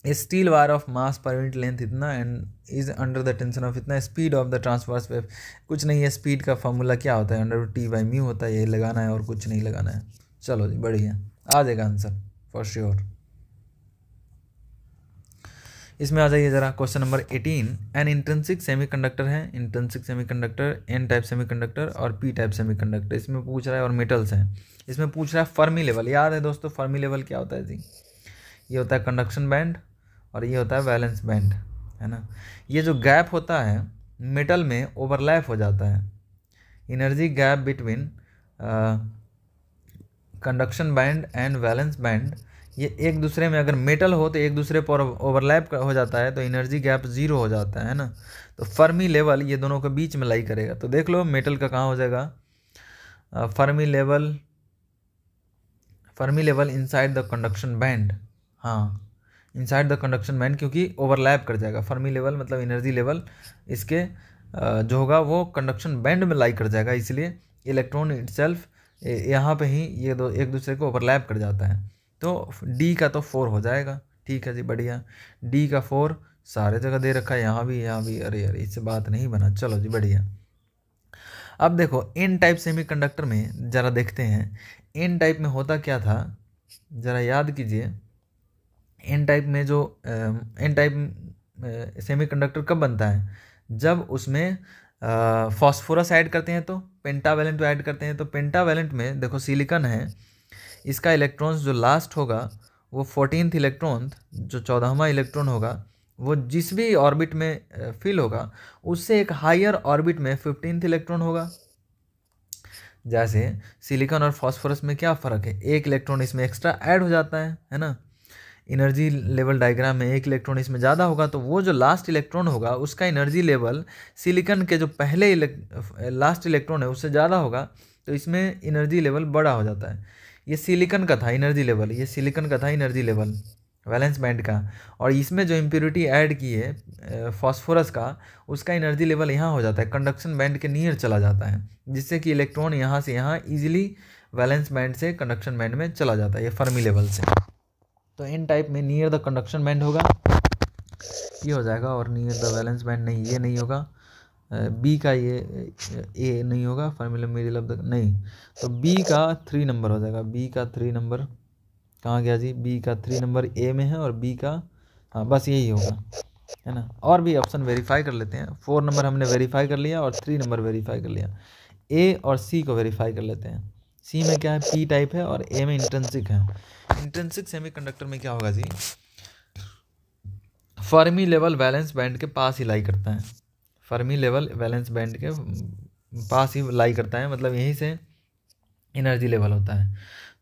Steel wire of mass per unit length इतना and is under the tension of इतना, speed of the transverse wave, कुछ नहीं है, स्पीड का फॉर्मूला क्या होता है, √T/μ होता है, ये लगाना है और कुछ नहीं लगाना है। चलो जी, बढ़िया, आ जाएगा आंसर फॉर श्योर। इसमें आ जाइए जरा, question number 18। An intrinsic semiconductor है, intrinsic semiconductor, N type semiconductor और पी टाइप सेमीकंडक्टर, इसमें पूछ रहा है, और मेटल्स हैं, इसमें पूछ रहा है फर्मी लेवल। याद है दोस्तों, फर्मी लेवल क्या होता है जी, ये होता है कंडक्शन बैंड और ये होता है वैलेंस बैंड, है ना। ये जो गैप होता है मेटल में ओवरलैप हो जाता है, energy gap between conduction band and valence band, ये एक दूसरे में अगर मेटल हो तो एक दूसरे पर ओवरलैप हो जाता है, तो एनर्जी गैप 0 हो जाता है ना। तो फर्मी लेवल ये दोनों के बीच में लाई करेगा, तो देख लो मेटल का कहाँ हो जाएगा, Fermi level inside the conduction band, हाँ, इनसाइड द कंडक्शन बैंड, क्योंकि ओवरलैप कर जाएगा। फर्मी लेवल मतलब एनर्जी लेवल इसके जो होगा वो कंडक्शन बैंड में लाई कर जाएगा, इसलिए इलेक्ट्रॉन इटसेल्फ यहाँ पे ही ये दो एक दूसरे को ओवरलैप कर जाता है, तो डी का तो 4 हो जाएगा। ठीक है जी, बढ़िया, डी का 4 सारे जगह दे रखा है, यहाँ भी, अरे इससे बात नहीं बना। चलो जी, बढ़िया। अब देखो एन टाइप सेमीकंडक्टर में ज़रा देखते हैं, एन टाइप में होता क्या था, ज़रा याद कीजिए। एन टाइप में जो एन टाइप सेमीकंडक्टर कब बनता है, जब उसमें फॉस्फोरस ऐड करते हैं तो पेंटावेलेंट ऐड करते हैं। तो पेंटावेलेंट में देखो सिलिकॉन है, इसका इलेक्ट्रॉन्स जो लास्ट होगा वो 14th इलेक्ट्रॉन, जो 14वां इलेक्ट्रॉन होगा वो जिस भी ऑर्बिट में फिल होगा उससे एक हायर ऑर्बिट में 15th इलेक्ट्रॉन होगा। जैसे सिलिकॉन और फास्फोरस में क्या फ़र्क है, एक इलेक्ट्रॉन इसमें एक्स्ट्रा ऐड हो जाता है ना। एनर्जी लेवल डायग्राम में एक इलेक्ट्रॉन इसमें ज़्यादा होगा तो वो जो लास्ट इलेक्ट्रॉन होगा उसका एनर्जी लेवल सिलिकॉन के जो पहले लास्ट इलेक्ट्रॉन है उससे ज़्यादा होगा, तो इसमें एनर्जी लेवल बड़ा हो जाता है। ये सिलिकॉन का था एनर्जी लेवल, ये सिलिकॉन का था एनर्जी लेवल वैलेंस बैंड का। और इसमें जो इम्प्योरिटी ऐड की है फॉस्फोरस का, उसका एनर्जी लेवल यहाँ हो जाता है, कंडक्शन बैंड के नियर चला जाता है, जिससे कि इलेक्ट्रॉन यहाँ से यहाँ इजीली वैलेंस बैंड से कंडक्शन बैंड में चला जाता है, ये फर्मी लेवल से। तो एन टाइप में नियर द कंडक्शन बैंड होगा, ये हो जाएगा, और नियर द वैलेंस बैंड नहीं, ये नहीं होगा। बी का ये ए नहीं होगा, फर्मी मिडिल ऑफ द नहीं, तो बी का 3 नंबर हो जाएगा। बी का 3 नंबर कहाँ गया जी, बी का 3 नंबर ए में है और बी का, हाँ बस यही होगा, है ना। और भी ऑप्शन वेरीफाई कर लेते हैं। 4 नंबर हमने वेरीफाई कर लिया और 3 नंबर वेरीफाई कर लिया। ए और सी को वेरीफाई कर लेते हैं। सी में क्या है, पी टाइप है, और ए में इंट्रिंसिक है। इंट्रिंसिक सेमीकंडक्टर में क्या होगा जी, फर्मी लेवल वैलेंस बैंड के पास ही लाई करता है, फर्मी लेवल वैलेंस बैंड के पास ही लाई करता है, मतलब यहीं से एनर्जी लेवल होता है।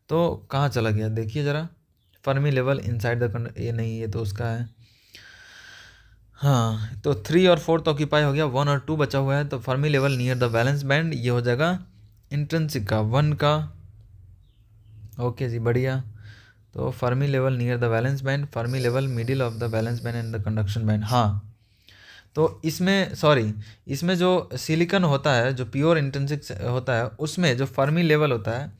तो कहाँ चला गया देखिए ज़रा, फर्मी लेवल इनसाइड द, ये नहीं, ये तो उसका है, हाँ। तो 3 और 4 तो ऑक्यूपाई हो गया, 1 और 2 बचा हुआ है। तो Fermi level near the balance band, ये हो जाएगा इंट्रिंसिक का 1 का, ओके जी बढ़िया। तो Fermi level near the balance band, Fermi level middle of the balance band and the conduction band, हाँ। तो इसमें सॉरी, इसमें जो सिलिकॉन होता है, जो प्योर इंट्रिंसिक होता है, उसमें जो फर्मी लेवल होता है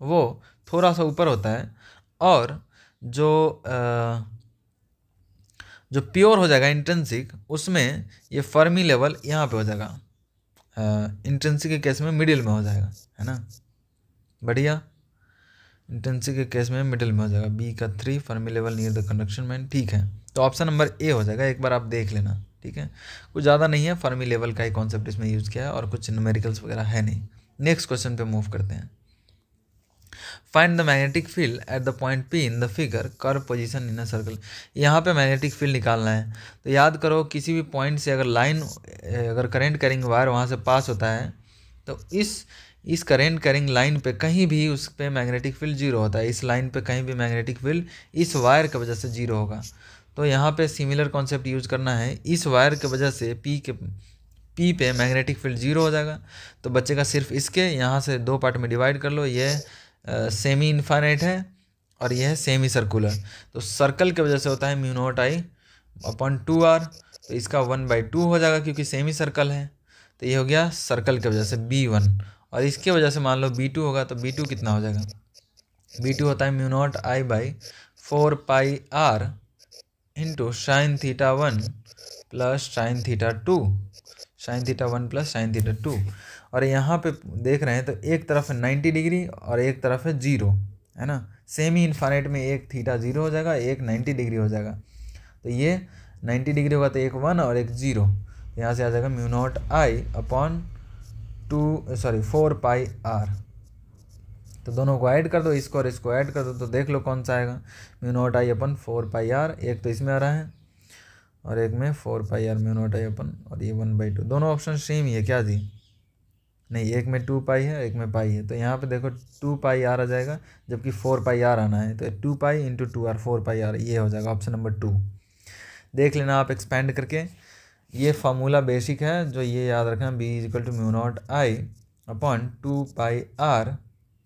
वो थोड़ा सा ऊपर होता है, और जो प्योर हो जाएगा इंट्रिंसिक, उसमें ये फर्मी लेवल यहाँ पे हो जाएगा, इंट्रिंसिक के केस में मिडिल में हो जाएगा, है ना, बढ़िया। इंट्रिंसिक के केस में मिडिल में हो जाएगा। बी का 3 Fermi level near the conduction band, ठीक है। तो ऑप्शन नंबर ए हो जाएगा, एक बार आप देख लेना, ठीक है। कुछ ज़्यादा नहीं है, फर्मी लेवल का ही कॉन्सेप्ट इसमें यूज़ किया है, और कुछ न्यूमेरिकल्स वगैरह है नहीं। नेक्स्ट क्वेश्चन पे मूव करते हैं। Find the magnetic field at the point P in the figure, curve position in a circle. यहाँ पे मैग्नेटिक फील्ड निकालना है। तो याद करो, किसी भी पॉइंट से अगर करंट कैरिंग वायर वहाँ से पास होता है, तो इस करंट कैरिंग लाइन पे कहीं भी उस पे मैग्नेटिक फील्ड जीरो होता है। इस लाइन पे कहीं भी मैग्नेटिक फील्ड इस वायर की वजह से जीरो होगा। तो यहाँ पे सिमिलर कॉन्सेप्ट यूज़ करना है। इस वायर की वजह से पी पे मैग्नेटिक फील्ड जीरो हो जाएगा। तो बचेगा सिर्फ इसके, यहाँ से 2 पार्ट में डिवाइड कर लो। ये सेमी इन्फाइनाइट है और यह है सेमी सर्कुलर। तो सर्कल की वजह से होता है mu naught I upon 2r। तो इसका 1/2 हो जाएगा क्योंकि सेमी सर्कल है। तो ये हो गया सर्कल की वजह से B1, और इसके वजह से मान लो B2 होगा। तो B2 कितना हो जाएगा, B2 होता है mu naught I by 4πr into sine theta 1 plus sine theta 2, sign theta 1 plus sine theta 2। और यहाँ पे देख रहे हैं तो एक तरफ है 90 डिग्री और एक तरफ है 0, है ना। सेमी इन्फाइनाइट में एक थीटा 0 हो जाएगा, एक 90 डिग्री हो जाएगा। तो ये 90 डिग्री होगा तो एक 1 और एक 0। यहाँ से आ जाएगा mu naught I upon 4πr। तो दोनों को ऐड कर दो, इसको और इसको ऐड कर दो, तो देख लो कौन सा आएगा। Mu naught I upon 4πr, एक तो इसमें आ रहा है और एक में 4πr म्यू नॉट आई अपन, और ये 1/2। दोनों ऑप्शन सेम ही है क्या जी, नहीं, एक में 2π है, एक में पाई है। तो यहाँ पे देखो 2πr आ जाएगा, जबकि 4πr आना है। तो 2π इंटू 2r 4πr, ये हो जाएगा ऑप्शन नंबर 2। देख लेना आप एक्सपेंड करके। ये फार्मूला बेसिक है, जो ये याद रखना, b = mu naught I upon 2πr,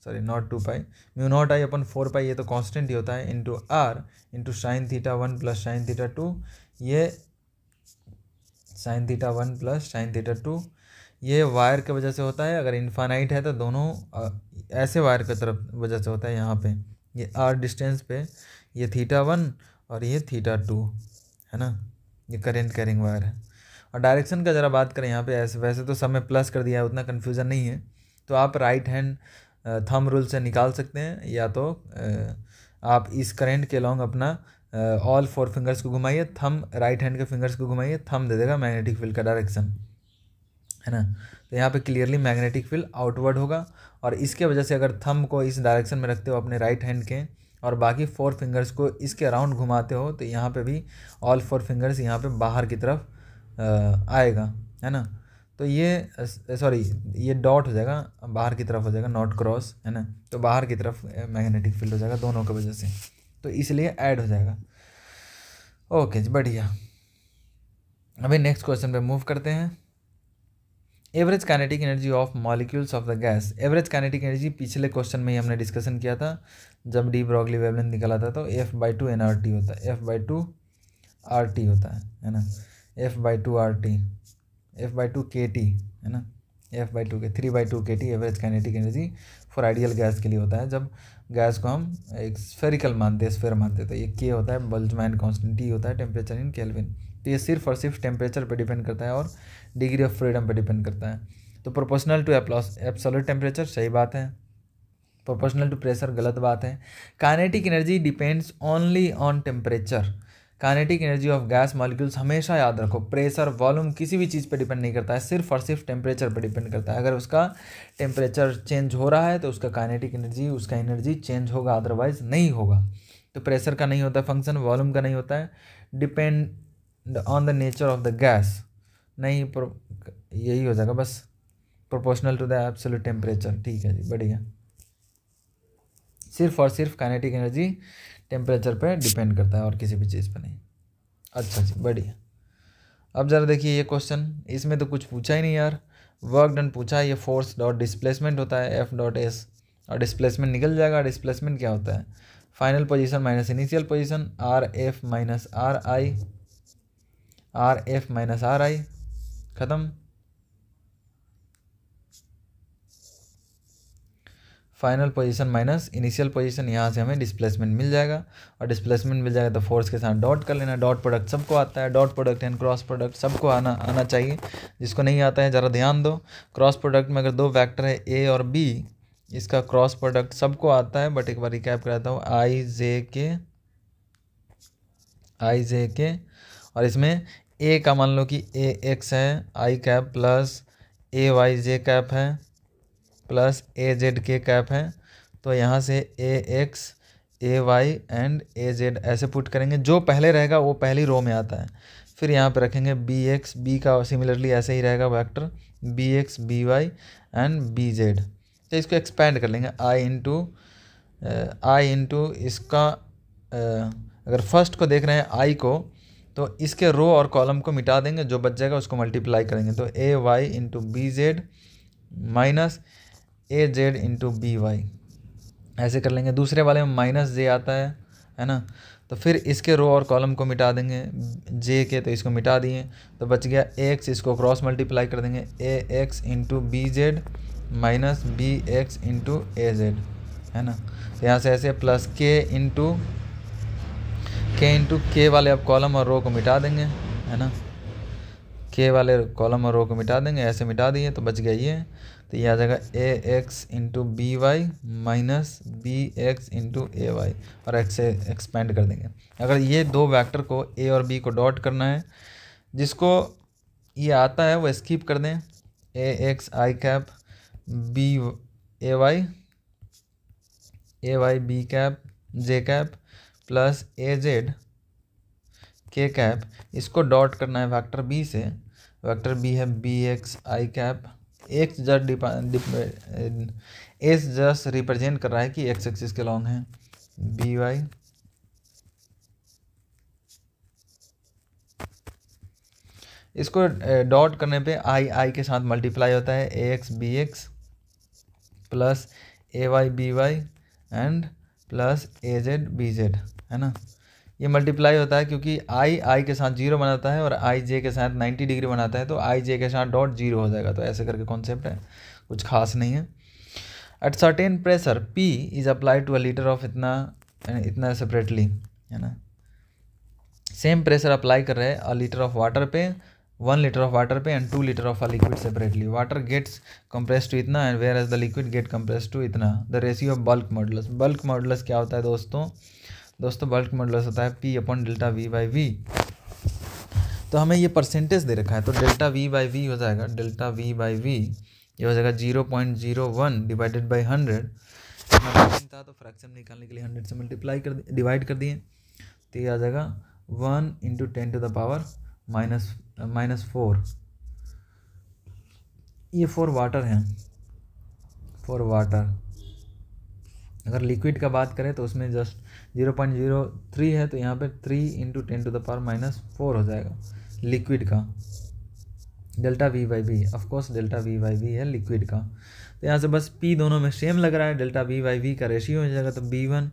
sorry not 2π, mu naught I upon 4π, ये तो कांस्टेंट ही होता है, into r into sine theta 1 plus sine theta 2। ये sine theta 1 plus sine theta 2 ये वायर की वजह से होता है। अगर इन्फानाइट है तो दोनों ऐसे वायर की तरफ वजह से होता है। यहाँ पे ये r डिस्टेंस पे ये थीटा 1 और ये थीटा 2, है ना, ये करंट कैरिंग वायर है। और डायरेक्शन का ज़रा बात करें यहाँ पे, ऐसे वैसे तो सब में प्लस कर दिया है, उतना कन्फ्यूज़न नहीं है। तो आप राइट हैंड थंब रूल से निकाल सकते हैं, या तो आप इस करेंट के लॉन्ग अपना ऑल 4 फिंगर्स को घुमाइए, थंब राइट हैंड के फिंगर्स को घुमाइए, थंब दे देगा मैग्नेटिक फील्ड का डायरेक्शन, है ना। तो यहाँ पे क्लियरली मैग्नेटिक फील्ड आउटवर्ड होगा, और इसके वजह से अगर थंब को इस डायरेक्शन में रखते हो अपने राइट हैंड के और बाकी 4 फिंगर्स को इसके अराउंड घुमाते हो, तो यहाँ पे भी ऑल 4 फिंगर्स यहाँ पे बाहर की तरफ आएगा, है ना। तो ये सॉरी ये डॉट हो जाएगा, बाहर की तरफ हो जाएगा, नॉट क्रॉस, है ना। तो बाहर की तरफ मैग्नेटिक फील्ड हो जाएगा दोनों की वजह से, तो इसलिए ऐड हो जाएगा। ओके जी, बढ़िया। अभी नेक्स्ट क्वेश्चन पे मूव करते हैं। Average kinetic energy of molecules of the gas. Average kinetic energy पिछले क्वेश्चन में ही हमने डिस्कशन किया था, जब डी ब्रॉगली वेवलेंथ निकाला था, तो F/2 nRT होता है, F/2 RT होता है ना, F/2 RT, F/2 KT, है ना, F/2 के 3/2 KT average kinetic energy for ideal gas के लिए होता है, जब गैस को हम एक स्फेरिकल मानते हैं, स्फेयर मानते हैं। तो ये K होता है बोल्ट्जमैन कांस्टेंट, T होता है टेम्परेचर इन केल्विन। तो ये सिर्फ और सिर्फ टेम्परेचर पे डिपेंड करता है और डिग्री ऑफ फ्रीडम पे डिपेंड करता है। तो प्रोपोर्शनल टू एब्सोल्यूट टेम्परेचर सही बात है, प्रोपोर्शनल टू प्रेशर गलत बात है। Kinetic energy depends only on temperature. Kinetic energy of gas molecules हमेशा याद रखो, प्रेशर वॉल्यूम किसी भी चीज़ पे डिपेंड नहीं करता है, सिर्फ और सिर्फ टेम्परेचर पे डिपेंड करता है। अगर उसका टेम्परेचर चेंज हो रहा है तो उसका काइनेटिक एनर्जी, उसका एनर्जी चेंज होगा, अदरवाइज नहीं होगा। तो प्रेशर का नहीं होता फंक्शन, वॉल्यूम का नहीं होता है, depend on the nature of the gas, नहीं यही हो जाएगा बस, proportional to the absolute temperature. ठीक है जी, बढ़िया। सिर्फ और सिर्फ काइनेटिक एनर्जी टेम्परेचर पे डिपेंड करता है और किसी भी चीज़ पे नहीं। अच्छा जी, बढ़िया। अब ज़रा देखिए ये क्वेश्चन, इसमें तो कुछ पूछा ही नहीं यार, वर्क डन पूछा है। ये फोर्स डॉट डिस्प्लेसमेंट होता है F.S, और डिस्प्लेसमेंट निकल जाएगा। डिस्प्लेसमेंट क्या होता है? Final position minus initial position, RF minus RI, RF minus RI, ख़त्म। Final position minus initial position, यहाँ से हमें डिस्प्लेसमेंट मिल जाएगा, और डिस्प्लेसमेंट मिल जाएगा तो फोर्स के साथ डॉट कर लेना। डॉट प्रोडक्ट सबको आता है, dot product and cross product सबको आना चाहिए। जिसको नहीं आता है ज़रा ध्यान दो। क्रॉस प्रोडक्ट में अगर 2 वेक्टर है A और B, इसका क्रॉस प्रोडक्ट सबको आता है, बट एक बार रिकैप कराता हूँ, I J K, और इसमें A का मान लो कि AX है, I cap plus AY J cap है प्लस AZ K कैप है। तो यहाँ से AX, AY एंड AZ ऐसे पुट करेंगे, जो पहले रहेगा वो पहली रो में आता है। फिर यहाँ पे रखेंगे BX, B का सिमिलरली ऐसे ही रहेगा vector, BX, BY and BZ। तो इसको एक्सपेंड कर लेंगे I इंटू इसका, अगर फर्स्ट को देख रहे हैं I को, तो इसके रो और कॉलम को मिटा देंगे, जो बच जाएगा उसको मल्टीप्लाई करेंगे। तो AY into BZ minus AZ into BY ऐसे कर लेंगे। दूसरे वाले में माइनस J आता है ना। तो फिर इसके रो और कॉलम को मिटा देंगे, J के, तो इसको मिटा दिए, तो बच गया AX, इसको क्रॉस मल्टीप्लाई कर देंगे, AX into BZ minus BX into AZ, है ना। तो यहाँ से ऐसे प्लस K इंटू K वाले अब कॉलम और रो को मिटा देंगे, है ना। K वाले कॉलम और रो को मिटा देंगे, ऐसे मिटा दिए तो बच गया ये। तो ये आ जाएगा AX into BY minus BX into AY, और X से एक्सपेंड कर देंगे। अगर ये 2 वेक्टर को A और B को डॉट करना है, जिसको ये आता है वो स्किप कर दें, AX I cap, AY B cap J cap plus AZ K cap, इसको डॉट करना है वेक्टर B से। वेक्टर B है BX I cap, x just represent कर रहा है कि एक्स एक्सिस के लॉन्ग है, BY इसको डॉट करने पे I के साथ मल्टीप्लाई होता है, AX BX plus AY BY and plus AZ BZ, है ना। ये मल्टीप्लाई होता है क्योंकि I के साथ 0 बनाता है और I J के साथ 90 डिग्री बनाता है, तो I J के साथ डॉट 0 हो जाएगा। तो ऐसे करके कॉन्सेप्ट है, कुछ खास नहीं है। At certain pressure P is applied to a litre of इतना सेपरेटली, है ना। सेम प्रेशर अप्लाई कर रहे हैं अ litre of water per 1 litre of water per and 2 litre of a liquid separately. Water gets compress to इतना and whereas the liquid get compress to इतना। The ratio of bulk modulus. Bulk modulus क्या होता है दोस्तों बल्क मॉडुलस होता है P upon delta V by V. तो हमें ये परसेंटेज दे रखा है, तो डेल्टा V बाई वी हो जाएगा, डेल्टा V बाई वी ये हो जाएगा 0.01 डिवाइडेड बाई 100। था तो फ्रैक्शन निकालने के लिए 100 से डिवाइड कर दिए, तो ये आ जाएगा 1 इंटू 10 टू द पावर -4। ये फॉर वाटर है, फॉर वाटर। अगर लिक्विड का बात करें तो उसमें जस्ट 0.03 है, तो यहाँ पे 3 इंटू 10 टू द पावर -4 हो जाएगा लिक्विड का। Delta V by V, of course delta V by V है लिक्विड का। तो यहाँ से बस P दोनों में सेम लग रहा है, डेल्टा V बाई वी का रेशियो हो जाएगा। तो B1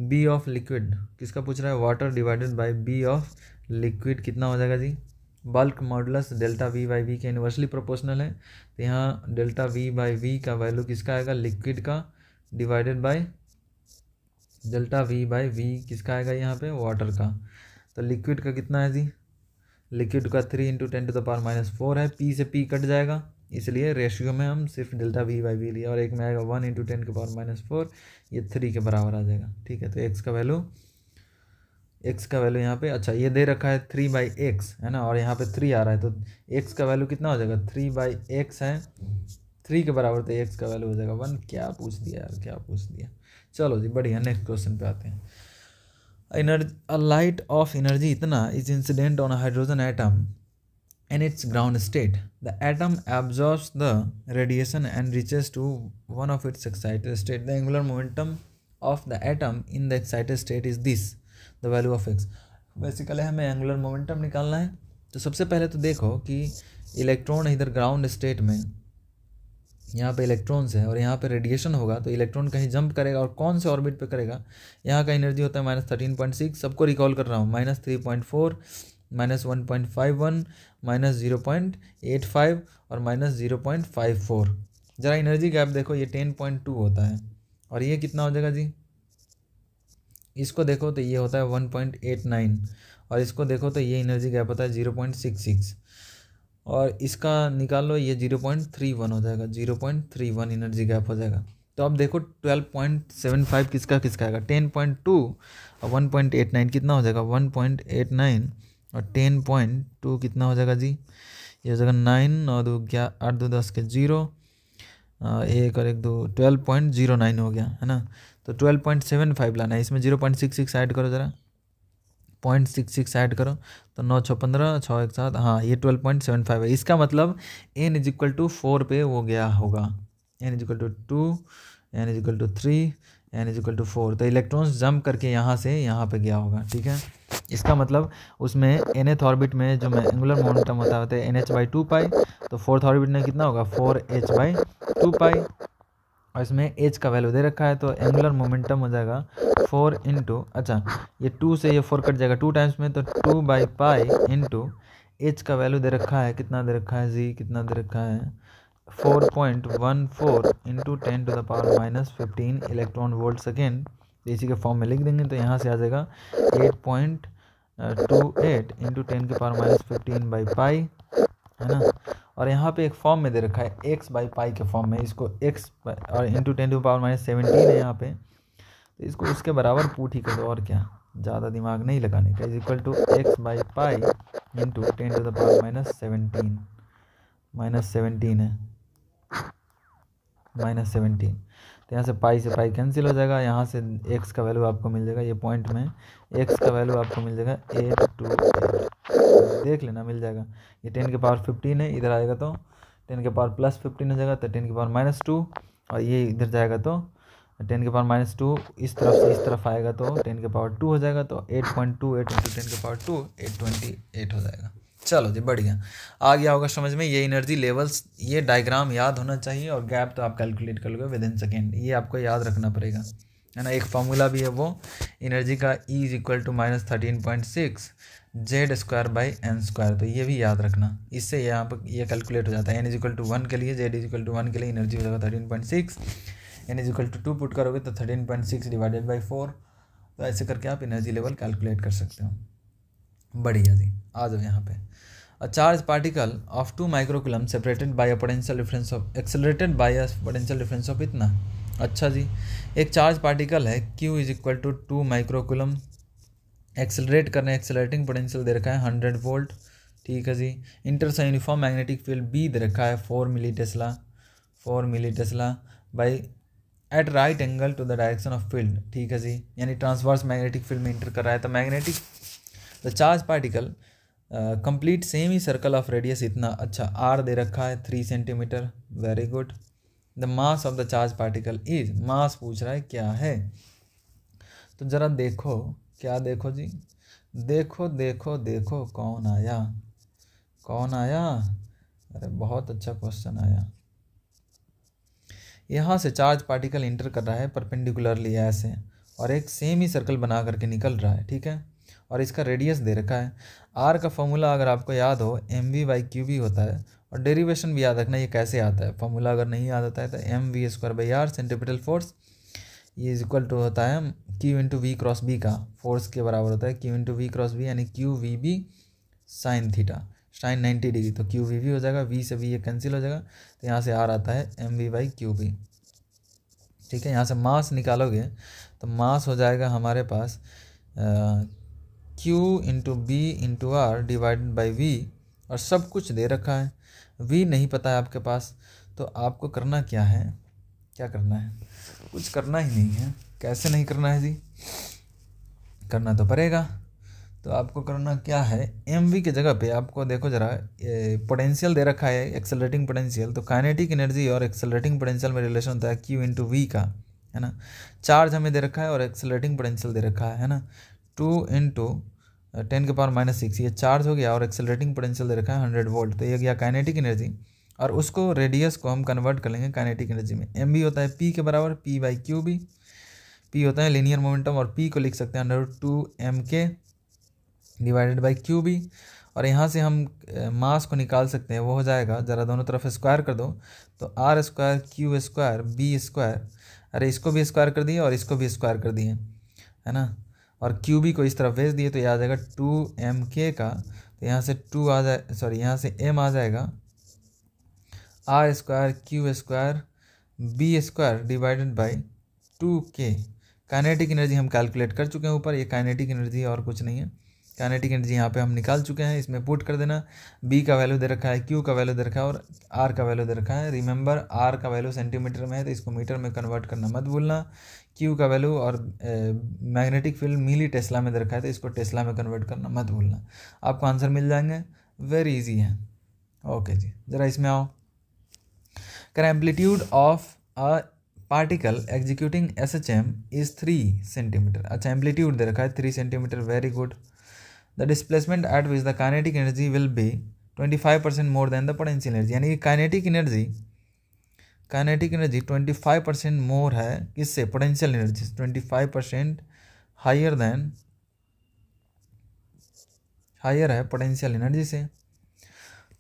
B ऑफ लिक्विड किसका पूछ रहा है, water divided by B of liquid कितना हो जाएगा जी, bulk modulus delta V by V के इन्वर्सली प्रोपोर्शनल है। तो यहाँ डेल्टा V बाई वी का वैल्यू किसका आएगा, लिक्विड का, divided by delta V by V किसका आएगा यहाँ पे, वाटर का। तो लिक्विड का कितना है जी, लिक्विड का 3 इंटू 10 टू द पावर -4 है। P से P कट जाएगा, इसलिए रेशियो में हम सिर्फ डेल्टा V बाई वी लिया, और एक में आएगा 1 इंटू 10 के पावर -4, ये 3 के बराबर आ जाएगा। ठीक है, तो x का वैल्यू यहाँ पे, अच्छा ये दे रखा है 3 बाई एक्स है ना, और यहाँ पे 3 आ रहा है, तो x का वैल्यू कितना हो जाएगा, 3 बाई एक्स है, 3 के बराबर, तो x का वैल्यू हो जाएगा 1। क्या पूछ दिया यार, क्या पूछ दिया। चलो जी बढ़िया, नेक्स्ट क्वेश्चन पे आते हैं। A light of energy इतना is incident on a hydrogen atom in its ground state. The atom absorbs the radiation and reaches to one of its excited state. The angular momentum of the atom in the excited state is this, the value of x. Basically हमें एंगुलर मोमेंटम निकालना है। तो सबसे पहले तो देखो कि इलेक्ट्रॉन इधर ग्राउंड स्टेट में, यहाँ पे इलेक्ट्रॉन्स है और यहाँ पे रेडिएशन होगा, तो इलेक्ट्रॉन कहीं जंप करेगा और कौन से ऑर्बिट पे करेगा। यहाँ का एनर्जी होता है -13.6, सबको रिकॉल कर रहा हूँ, -3.4, -1.51, -0.85 और -0.54। ज़रा एनर्जी गैप देखो, ये 10.2 होता है, और ये कितना हो जाएगा जी, इसको देखो तो ये होता है 1.89, और इसको देखो तो ये एनर्जी गैप होता है 0.66, और इसका निकाल लो, ये 0.31 हो जाएगा, 0.31 एनर्जी गैप हो जाएगा। तो अब देखो 12.75 किसका आएगा, 10.2 और 1.89 कितना हो जाएगा, 1.89 और 10.2 कितना हो जाएगा जी, ये हो जाएगा 9 और 2 8 2 10 के 0, 1 और 1 2, 12.09 हो गया है ना। तो 12.75 लाना है, इसमें 0.66 ऐड करो ज़रा, 0.66 ऐड करो, तो 9 6 15 6 1 7, हाँ ये 12.75 है। इसका मतलब n = 4 पे वो गया होगा, n = 2, n = 3, n = 4। तो इलेक्ट्रॉन्स जंप करके यहाँ से यहाँ पे गया होगा। ठीक है, इसका मतलब उसमें nth ऑर्बिट में जो एंगुलर मोमेंटम होता है nh/2 पाई, तो 4th ऑर्बिट में कितना होगा, 4h/2 पाई, और इसमें h का वैल्यू दे रखा है, तो एंगुलर मोमेंटम हो जाएगा 4 इंटू, अच्छा ये 2 से ये 4 कट जाएगा 2 टाइम्स में, तो 2/पाई इंटू h का वैल्यू दे रखा है, कितना दे रखा है जी, कितना दे रखा है 4.14 into 10 to the power -15 electron volt second. इसी के फॉर्म में लिख देंगे, तो यहाँ से आ जाएगा 8.28 इंटू 10 के पावर -15/पाई है ना। और यहाँ पे एक फॉर्म में दे रखा है x/पाई के फॉर्म में, इसको x और इंटू 10 टू पावर -17 है यहाँ पे, तो इसको उसके बराबर पुट ही कर दो, और क्या, ज़्यादा दिमाग नहीं लगाने का। = x/पाई इंटू 10 टू द पावर -17 है, -17। तो यहाँ से पाई से पाई कैंसिल हो जाएगा, यहाँ से x का वैल्यू आपको मिल जाएगा, ये पॉइंट में x का वैल्यू आपको मिल जाएगा 828, देख लेना मिल जाएगा। ये 10 के पावर 15 है, इधर आएगा तो 10 के पावर +15 हो जाएगा, तो 10 के पावर -2, और ये इधर जाएगा तो 10 के पावर -2 इस तरफ से इस तरफ आएगा, तो 10 के पावर 2 हो जाएगा, तो 8.28 इंटू 10 के पावर 2 828 हो जाएगा। चलो जी बढ़िया, आ गया होगा समझ में। ये एनर्जी लेवल्स, ये डायग्राम याद होना चाहिए, और गैप तो आप कैलकुलेट कर लोगे विदिन सेकेंड, ये आपको याद रखना पड़ेगा है ना। एक फार्मूला भी है वो एनर्जी का, E = -13.6 Z²/n², तो ये भी याद रखना, इससे यहाँ पर ये कैलकुलेट हो जाता है। n = 1 के लिए, Z = 1 के लिए एनर्जी हो जाएगा 13.6, n = 2 पुट करोगे तो 13.6 डिवाइडेड बाई 4, तो ऐसे करके आप एनर्जी लेवल कैलकुलेट कर सकते हो। बढ़िया जी, आ जाओ यहाँ पे। A charge particle of 2 microcoulomb separated by a potential difference of accelerated by a potential difference of इतना। अच्छा जी, एक चार्ज पार्टिकल है Q is equal to 2 microcoulomb, accelerate करने एक्सेलरेटिंग पोटेंशियल दे रखा है 100 वोल्ट, ठीक है जी। Enters uniform magnetic field B दे रखा है 4 milli tesla by at right angle to the direction of field, ठीक है जी, यानी ट्रांसवर्स मैग्नेटिक फील्ड में इंटर कर रहा है। तो magnetic the charge particle complete semi circle of radius इतना, अच्छा R दे रखा है 3 centimetre, very good. The mass of the charge particle is, mass पूछ रहा है क्या है, तो जरा देखो, क्या देखो जी, देखो देखो देखो कौन आया, कौन आया, अरे बहुत अच्छा क्वेश्चन आया। यहाँ से चार्ज पार्टिकल इंटर कर रहा है परपेंडिकुलरली ऐसे, और एक सेमी सर्कल बना करके निकल रहा है, ठीक है, और इसका रेडियस दे रखा है। आर का फॉर्मूला अगर आपको याद हो mv/qb होता है, और डेरिवेशन भी याद रखना ये कैसे आता है, फॉर्मूला अगर नहीं याद होता है तो mv²/r सेंट्रीपिटल फोर्स ये इज इक्वल टू होता है q into V cross B का फोर्स के बराबर होता है q into V cross B, यानी qvb sine theta, sine 90 degree, तो qvb हो जाएगा, v से v ये कैंसिल हो जाएगा, तो यहाँ से r आता है mv/qb, ठीक है। यहाँ से मास निकालोगे तो मास हो जाएगा हमारे पास Q into B into R divided by V, और सब कुछ दे रखा है, v नहीं पता है आपके पास, तो आपको करना क्या है, क्या करना है, कुछ करना ही नहीं है। कैसे नहीं करना है जी, करना तो पड़ेगा। तो आपको करना क्या है, mv के जगह पे आपको देखो जरा पोटेंशियल दे रखा है एक्सेलरेटिंग पोटेंशियल, तो काइनेटिक एनर्जी और एक्सेलरेटिंग पोटेंशियल में रिलेशन होता है q इंटू वी का, है ना। चार्ज हमें दे रखा है और एक्सेलरेटिंग पोटेंशियल दे रखा है ना, 2 इंटू 10⁻�6 ये चार्ज हो गया, और एक्सेलरेटिंग पोटेंशियल दे रखा है 100 वोल्ट, तो ये गया काइनेटिक एनर्जी, और उसको रेडियस को हम कन्वर्ट कर लेंगे काइनेटिक एनर्जी में। mv होता है p के बराबर p/qb, p होता है लीनियर मोमेंटम, और p को लिख सकते हैं √2mk डिवाइडेड बाई qb, और यहाँ से हम मास को निकाल सकते हैं, वो हो जाएगा, ज़रा दोनों तरफ स्क्वायर कर दो, तो r² q² b², अरे इसको भी स्क्वायर कर दिए और इसको भी स्क्वायर कर दिए, है ना, और qb को इस तरफ भेज दिए, तो ये आ जाएगा 2mk का, तो यहाँ से 2 आ जाए, सॉरी यहाँ से m आ जाएगा r² q² b² divided by 2k। Kinetic energy हम कैलकुलेट कर चुके हैं ऊपर, ये काइनेटिक एनर्जी और कुछ नहीं है, काइनेटिक एनर्जी यहाँ पे हम निकाल चुके हैं, इसमें पुट कर देना। b का वैल्यू दे रखा है, q का वैल्यू दे रखा है, और r का वैल्यू दे रखा है। रिमेंबर r का वैल्यू सेंटीमीटर में है, तो इसको मीटर में कन्वर्ट करना मत भूलना। q का वैल्यू और मैग्नेटिक फील्ड मिली टेस्ला में दे रखा है, तो इसको टेस्ला में कन्वर्ट करना मत भूलना, आपको आंसर मिल जाएंगे, वेरी इजी है। ओके जी, ज़रा इसमें आओ। कर amplitude of a particle executing SHM is 3 centimetre, अच्छा एम्पलीट्यूड दे रखा है 3 centimetre, very good. The displacement eight which the kinetic energy will be 25% more than the potential energy, यानी कि काइनेटिक एनर्जी 25% मोर है किससे, पोटेंशियल एनर्जी 25% हायर है पोटेंशियल एनर्जी से।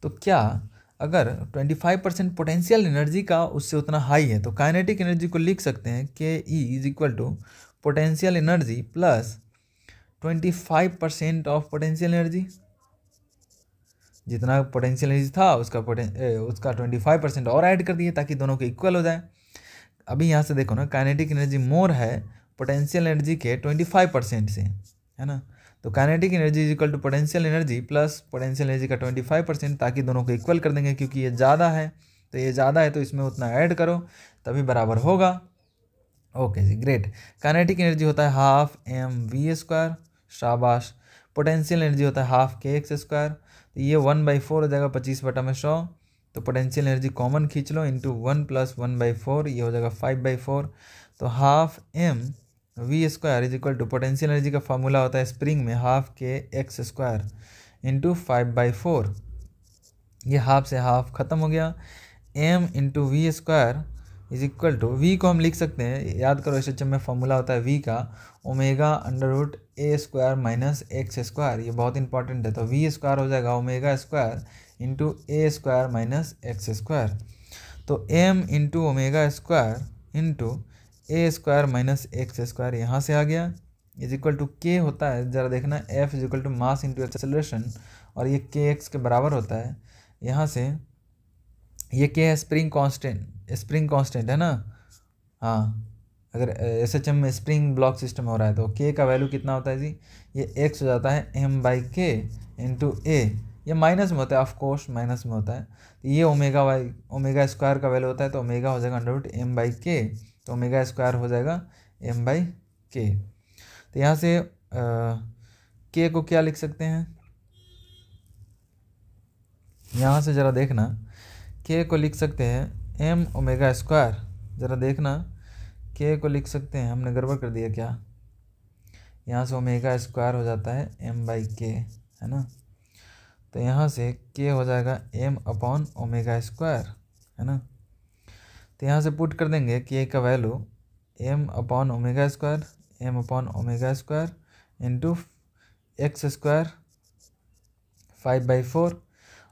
तो क्या अगर 25% पोटेंशियल एनर्जी का उससे उतना हाई है, तो काइनेटिक एनर्जी को लिख सकते हैं K E is equal to potential energy plus 25% of potential energy, जितना पोटेंशियल एनर्जी था उसका 25% और ऐड कर दिए ताकि दोनों के इक्वल हो जाए। अभी यहाँ से देखो ना, काइनेटिक एनर्जी मोर है पोटेंशियल एनर्जी के 25% से, है ना, तो kinetic energy is equal to potential energy plus potential energy का 25%, ताकि दोनों को इक्वल कर देंगे, क्योंकि ये ज़्यादा है, तो ये ज़्यादा है तो इसमें उतना ऐड करो तभी बराबर होगा। ओके जी, ग्रेट। काइनेटिक एनर्जी होता है हाफ mv², शाबाश। पोटेंशियल एनर्जी होता है हाफ kx², तो ये 1/4 हो जाएगा 25/100, तो पोटेंशियल एनर्जी कॉमन खींच लो, इंटू 1 + 1/4, ये हो जाएगा 5/4, तो half mv² is equal to potential energy का फार्मूला होता है स्प्रिंग में हाफ kx² इंटू 5/4, ये हाफ से हाफ खत्म हो गया। m into v² is equal to, v को हम लिख सकते हैं, याद करो SHM में फॉर्मूला होता है v का ω√a² - x², ये बहुत इंपॉर्टेंट है, तो v² हो जाएगा ω² इंटू a² - x², तो m into ω² into a² - x², यहाँ से आ गया, इज इक्वल टू k होता है, ज़रा देखना, f is equal to mass into acceleration, और ये के एक्स के बराबर होता है, यहाँ से ये के है स्प्रिंग कांस्टेंट है ना। हाँ, अगर एसएचएम में स्प्रिंग ब्लॉक सिस्टम हो रहा है तो के का वैल्यू कितना होता है जी, ये एक्स हो जाता है m/k इंटू ए। ये माइनस में होता है, ऑफ कोर्स माइनस में होता है। तो ये ओमेगा स्क्वायर का वैल्यू होता है, तो ओमेगा हो जाएगा √m/k, तो ओमेगा स्क्वायर हो जाएगा m/k। तो यहाँ से के को क्या लिख सकते हैं, यहाँ से ज़रा देखना, के को लिख सकते हैं m ओमेगा स्क्वायर। ज़रा देखना, के को लिख सकते हैं, हमने गड़बड़ कर दिया क्या, यहाँ से ओमेगा स्क्वायर हो जाता है m/k, है ना। तो यहाँ से के हो जाएगा m/ओमेगा स्क्वायर, है ना। तो यहाँ से पुट कर देंगे के का वैल्यू m/ओमेगा स्क्वायर इंटू एक्स स्क्वायर 5/4।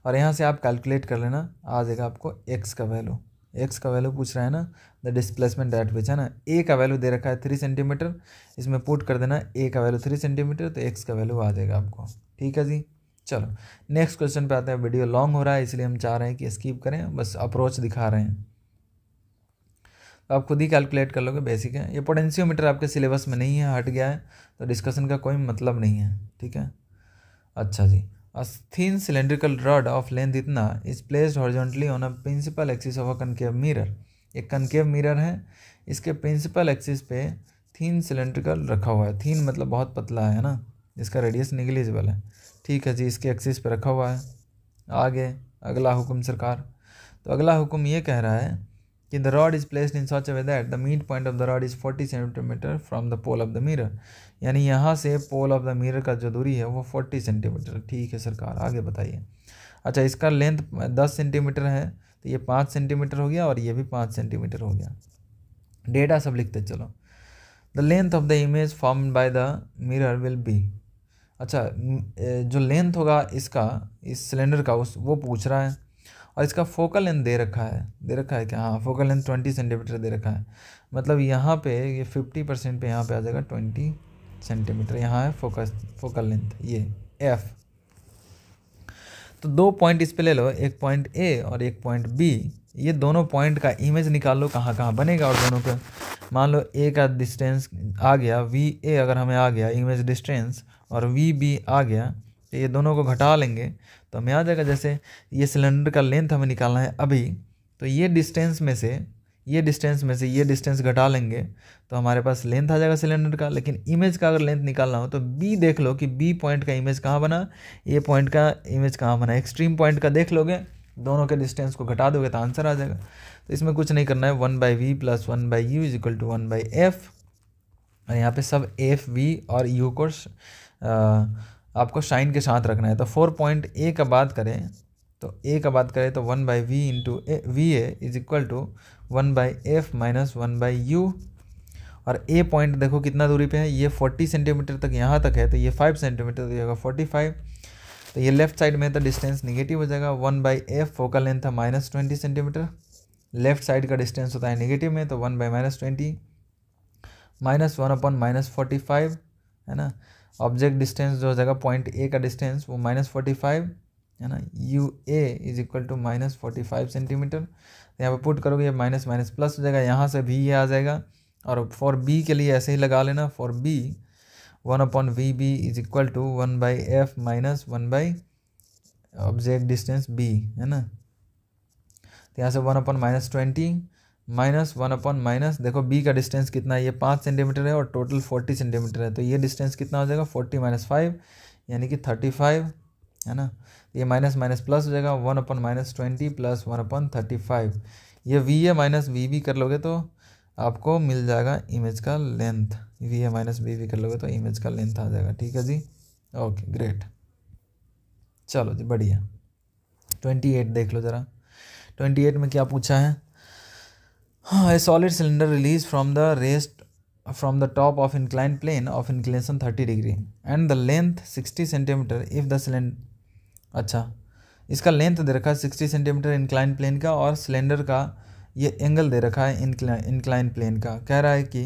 और यहाँ से आप कैलकुलेट कर लेना, आ जाएगा आपको एक्स का वैल्यू पूछ रहा है ना, द डिस्प्लेसमेंट एट विच, है ना। ए का वैल्यू दे रखा है 3 सेंटीमीटर, इसमें पुट कर देना ए का वैल्यू 3 सेंटीमीटर, तो एक्स का वैल्यू आ जाएगा आपको। ठीक है जी, चलो नेक्स्ट क्वेश्चन पे आते हैं। वीडियो लॉन्ग हो रहा है इसलिए हम चाह रहे हैं कि स्किप करें, बस अप्रोच दिखा रहे हैं, तो आप खुद ही कैलकुलेट कर लोगे, बेसिक है। ये पोटेंशियोमीटर आपके सिलेबस में नहीं है, हट गया है, तो डिस्कशन का कोई मतलब नहीं है। ठीक है, अच्छा जी। A thin cylindrical rod of length इतना is placed horizontally on a principal axis of a concave mirror। एक concave mirror है, इसके principal axis पे thin cylindrical रखा हुआ है। thin मतलब बहुत पतला है ना, इसका रेडियस निगलिजिबल है। ठीक है जी, इसके एक्सिस पे रखा हुआ है। आगे अगला हुक्म सरकार, तो अगला हुक्म ये कह रहा है कि the rod is placed in such a way that the mid point of the rod is 40 centimetre from the pole of the mirror. यानी यहाँ से पोल ऑफ द मिरर का जो दूरी है वो 40 सेंटीमीटर। ठीक है सरकार, आगे बताइए। अच्छा, इसका लेंथ 10 सेंटीमीटर है, तो ये 5 सेंटीमीटर हो गया और ये भी 5 सेंटीमीटर हो गया। डेटा सब लिखते चलो। The length of the image formed by the mirror will be. अच्छा, जो लेंथ होगा इसका, इस सिलेंडर का, उस वो पूछ रहा है। और इसका फोकल लेंथ दे रखा है क्या, हाँ फोकल लेंथ 20 सेंटीमीटर दे रखा है। मतलब यहाँ पे ये 50% पे यहाँ पे आ जाएगा 20 सेंटीमीटर। यहाँ है फोकल लेंथ, ये एफ। तो 2 पॉइंट इस पे ले लो, एक पॉइंट ए और एक पॉइंट बी। ये दोनों पॉइंट का इमेज निकाल लो कहाँ कहाँ बनेगा, और दोनों का मान लो ए का डिस्टेंस आ गया, वी ए अगर हमें आ गया इमेज डिस्टेंस, और वी बी आ गया, तो ये दोनों को घटा लेंगे तो हमें आ जाएगा। जैसे ये सिलेंडर का लेंथ हमें निकालना है अभी, तो ये डिस्टेंस में से ये डिस्टेंस घटा लेंगे तो हमारे पास लेंथ आ जाएगा सिलेंडर का। लेकिन इमेज का अगर लेंथ निकालना हो तो बी देख लो कि बी पॉइंट का इमेज कहाँ बना, ए पॉइंट का इमेज कहाँ बना। एक्सट्रीम पॉइंट का देख लोगे, दोनों के डिस्टेंस को घटा दोगे तो आंसर आ जाएगा। तो इसमें कुछ नहीं करना है, 1/v + 1/u = 1/f। और यहाँ पे सब एफ वी और यू को आपको साइन के साथ रखना है। तो 4 पॉइंट ए का बात करें तो 1/v into V A = 1/f - 1/u। और ए पॉइंट देखो कितना दूरी पे है, ये 40 सेंटीमीटर तक यहाँ तक है, तो ये 5 सेंटीमीटर तो होगा 45। तो ये लेफ्ट साइड में तो डिस्टेंस निगेटिव हो जाएगा। 1/f फोकल लेंथ था -20 सेंटीमीटर, लेफ्ट साइड का डिस्टेंस होता है निगेटिव में, तो 1/-20 -1/-45 है ना। ऑब्जेक्ट डिस्टेंस जो हो जाएगा पॉइंट ए का डिस्टेंस वो -45 है ना। U A = -45 centimetre. यहाँ पे पुट करोगे ये माइनस माइनस प्लस हो जाएगा, यहाँ से भी ये आ जाएगा। और फॉर बी के लिए ऐसे ही लगा लेना, for B 1/vb = 1/f - 1/ object distance b, है ना। तो यहाँ से 1/-20 -1/- देखो b का डिस्टेंस कितना है, ये 5 सेंटीमीटर है और टोटल 40 सेंटीमीटर है, तो ये डिस्टेंस कितना हो जाएगा 40 - 5 यानी कि 35 है ना। ये माइनस माइनस प्लस हो जाएगा, 1/-20 + 1/35। ये V A minus V B कर लोगे तो आपको मिल जाएगा इमेज का length. V A minus V B कर लोगे तो इमेज का लेंथ आ जाएगा। ठीक है जी, ओके ग्रेट। चलो जी बढ़िया। 28 देख लो ज़रा, 28 में क्या पूछा है। हाँ, a solid cylinder release from the top of incline plane of inclination 30 degree and the length 60 centimetre if the cylinder. अच्छा, इसका लेंथ दे रखा है 60 सेंटीमीटर इंक्लाइन प्लेन का, और सिलेंडर का ये एंगल दे रखा है इंक्लाइन प्लेन का। कह रहा है कि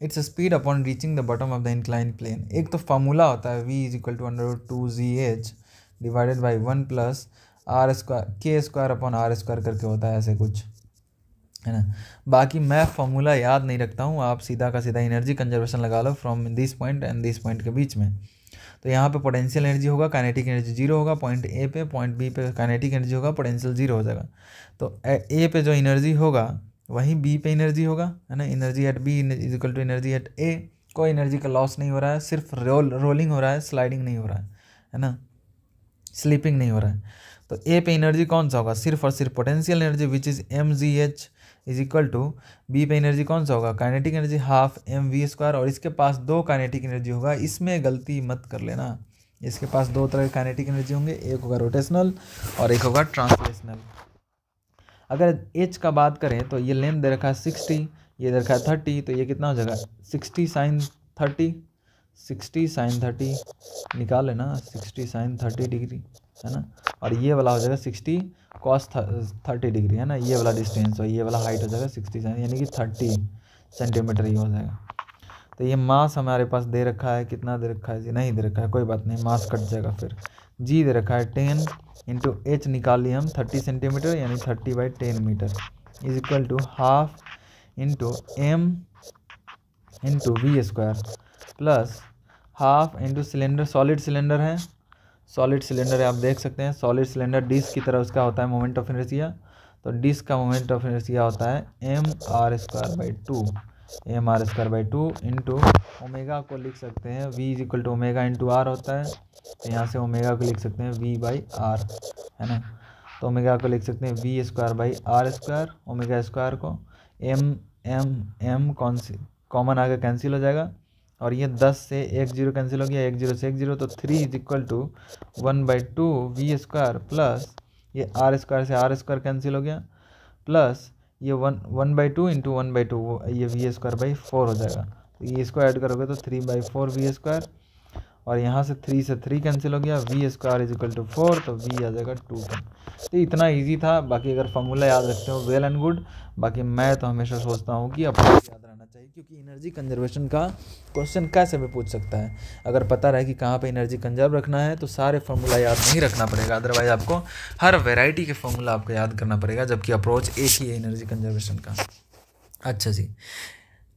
its speed upon reaching the bottom of the incline plane. एक तो फार्मूला होता है v = √2gh divided by 1 plus R square K square upon R square करके होता है, ऐसे कुछ है ना। बाकी मैं फॉर्मूला याद नहीं रखता हूँ, आप सीधा का सीधा एनर्जी कंजर्वेशन लगा लो from this point and this point के बीच में। तो यहाँ पे पोटेंशियल एनर्जी होगा, काइनेटिक एनर्जी जीरो होगा, पॉइंट ए पे, पॉइंट बी पे काइनेटिक एनर्जी होगा, पोटेंशियल जीरो हो जाएगा। तो ए पे जो एनर्जी होगा वहीं बी पे एनर्जी होगा, है ना। Energy at B is equal to energy at A. कोई एनर्जी का लॉस नहीं हो रहा है, सिर्फ रोलिंग हो रहा है, स्लाइडिंग नहीं हो रहा है ना, स्लीपिंग नहीं हो रहा है। तो ए पे एनर्जी कौन सा होगा, सिर्फ और सिर्फ potential energy which is mgh is equal to, B पे एनर्जी कौन सा होगा, काइनेटिक एनर्जी हाफ mv²। और इसके पास दो काइनेटिक एनर्जी होगा, इसमें गलती मत कर लेना। इसके पास दो तरह के काइनेटिक एनर्जी होंगे, एक होगा रोटेशनल और एक होगा ट्रांसलेशनल। अगर एच का बात करें तो ये लेंथ दे रखा है 60, ये दे रखा है 30, तो ये कितना हो जाएगा 60 sin 30, 60 sin 30 निकाल लेना, 60 sin 30 डिग्री है ना। और ये वाला हो जाएगा 60 cos 30 डिग्री है ना, ये वाला डिस्टेंस और ये वाला हाइट हो जाएगा 60 sin, यानी कि 30 सेंटीमीटर ही हो जाएगा। तो ये मास हमारे पास दे रखा है, कितना दे रखा है जी, नहीं दे रखा है, कोई बात नहीं, मास कट जाएगा। फिर जी दे रखा है 10 इंटू एच निकाल लिए हम 30 सेंटीमीटर, यानी 30/10 metre is equal to half into M into v² plus half into cylinder, solid cylinder है, सॉलिड सिलेंडर है, आप देख सकते हैं सॉलिड सिलेंडर डिस्क की तरह उसका होता है मोमेंट ऑफ इनर्शिया। तो डिस्क का मोमेंट ऑफ इनर्शिया होता है mr²/2, mr²/2 इंटू ओमेगा को लिख सकते हैं v is equal to omega into R होता है, तो यहाँ से ओमेगा को लिख सकते हैं v/r है ना। तो ओमेगा को लिख सकते हैं v²/r², ओमेगा स्क्वायर को m कॉमन आगे कैंसिल हो जाएगा, और ये 10 से 1 0 कैंसिल हो गया, 1 0 से 1 0, तो 3 is equal to 1/2 v² plus ये r² से r² कैंसिल हो गया, प्लस ये 1/2 इंटू 1/2 ये v²/4 हो जाएगा। तो ये इसको ऐड करोगे तो 3/4 v², और यहाँ से 3 से 3 कैंसिल हो गया, v² इज इक्वल टू 4, तो v आ जाएगा 2। तो इतना इजी था। बाकी अगर फॉर्मूला याद रखते हो वेल एंड गुड, बाकी मैं तो हमेशा सोचता हूँ कि अपना याद रहना चाहिए, क्योंकि एनर्जी कंजर्वेशन का क्वेश्चन कैसे भी पूछ सकता है। अगर पता रहे कि कहाँ पे एनर्जी कंजर्व रखना है तो सारे फार्मूला याद नहीं रखना पड़ेगा, अदरवाइज आपको हर वेराइटी के फार्मूला आपको याद करना पड़ेगा, जबकि अप्रोच एक ही है एनर्जी कंजर्वेशन का। अच्छा जी,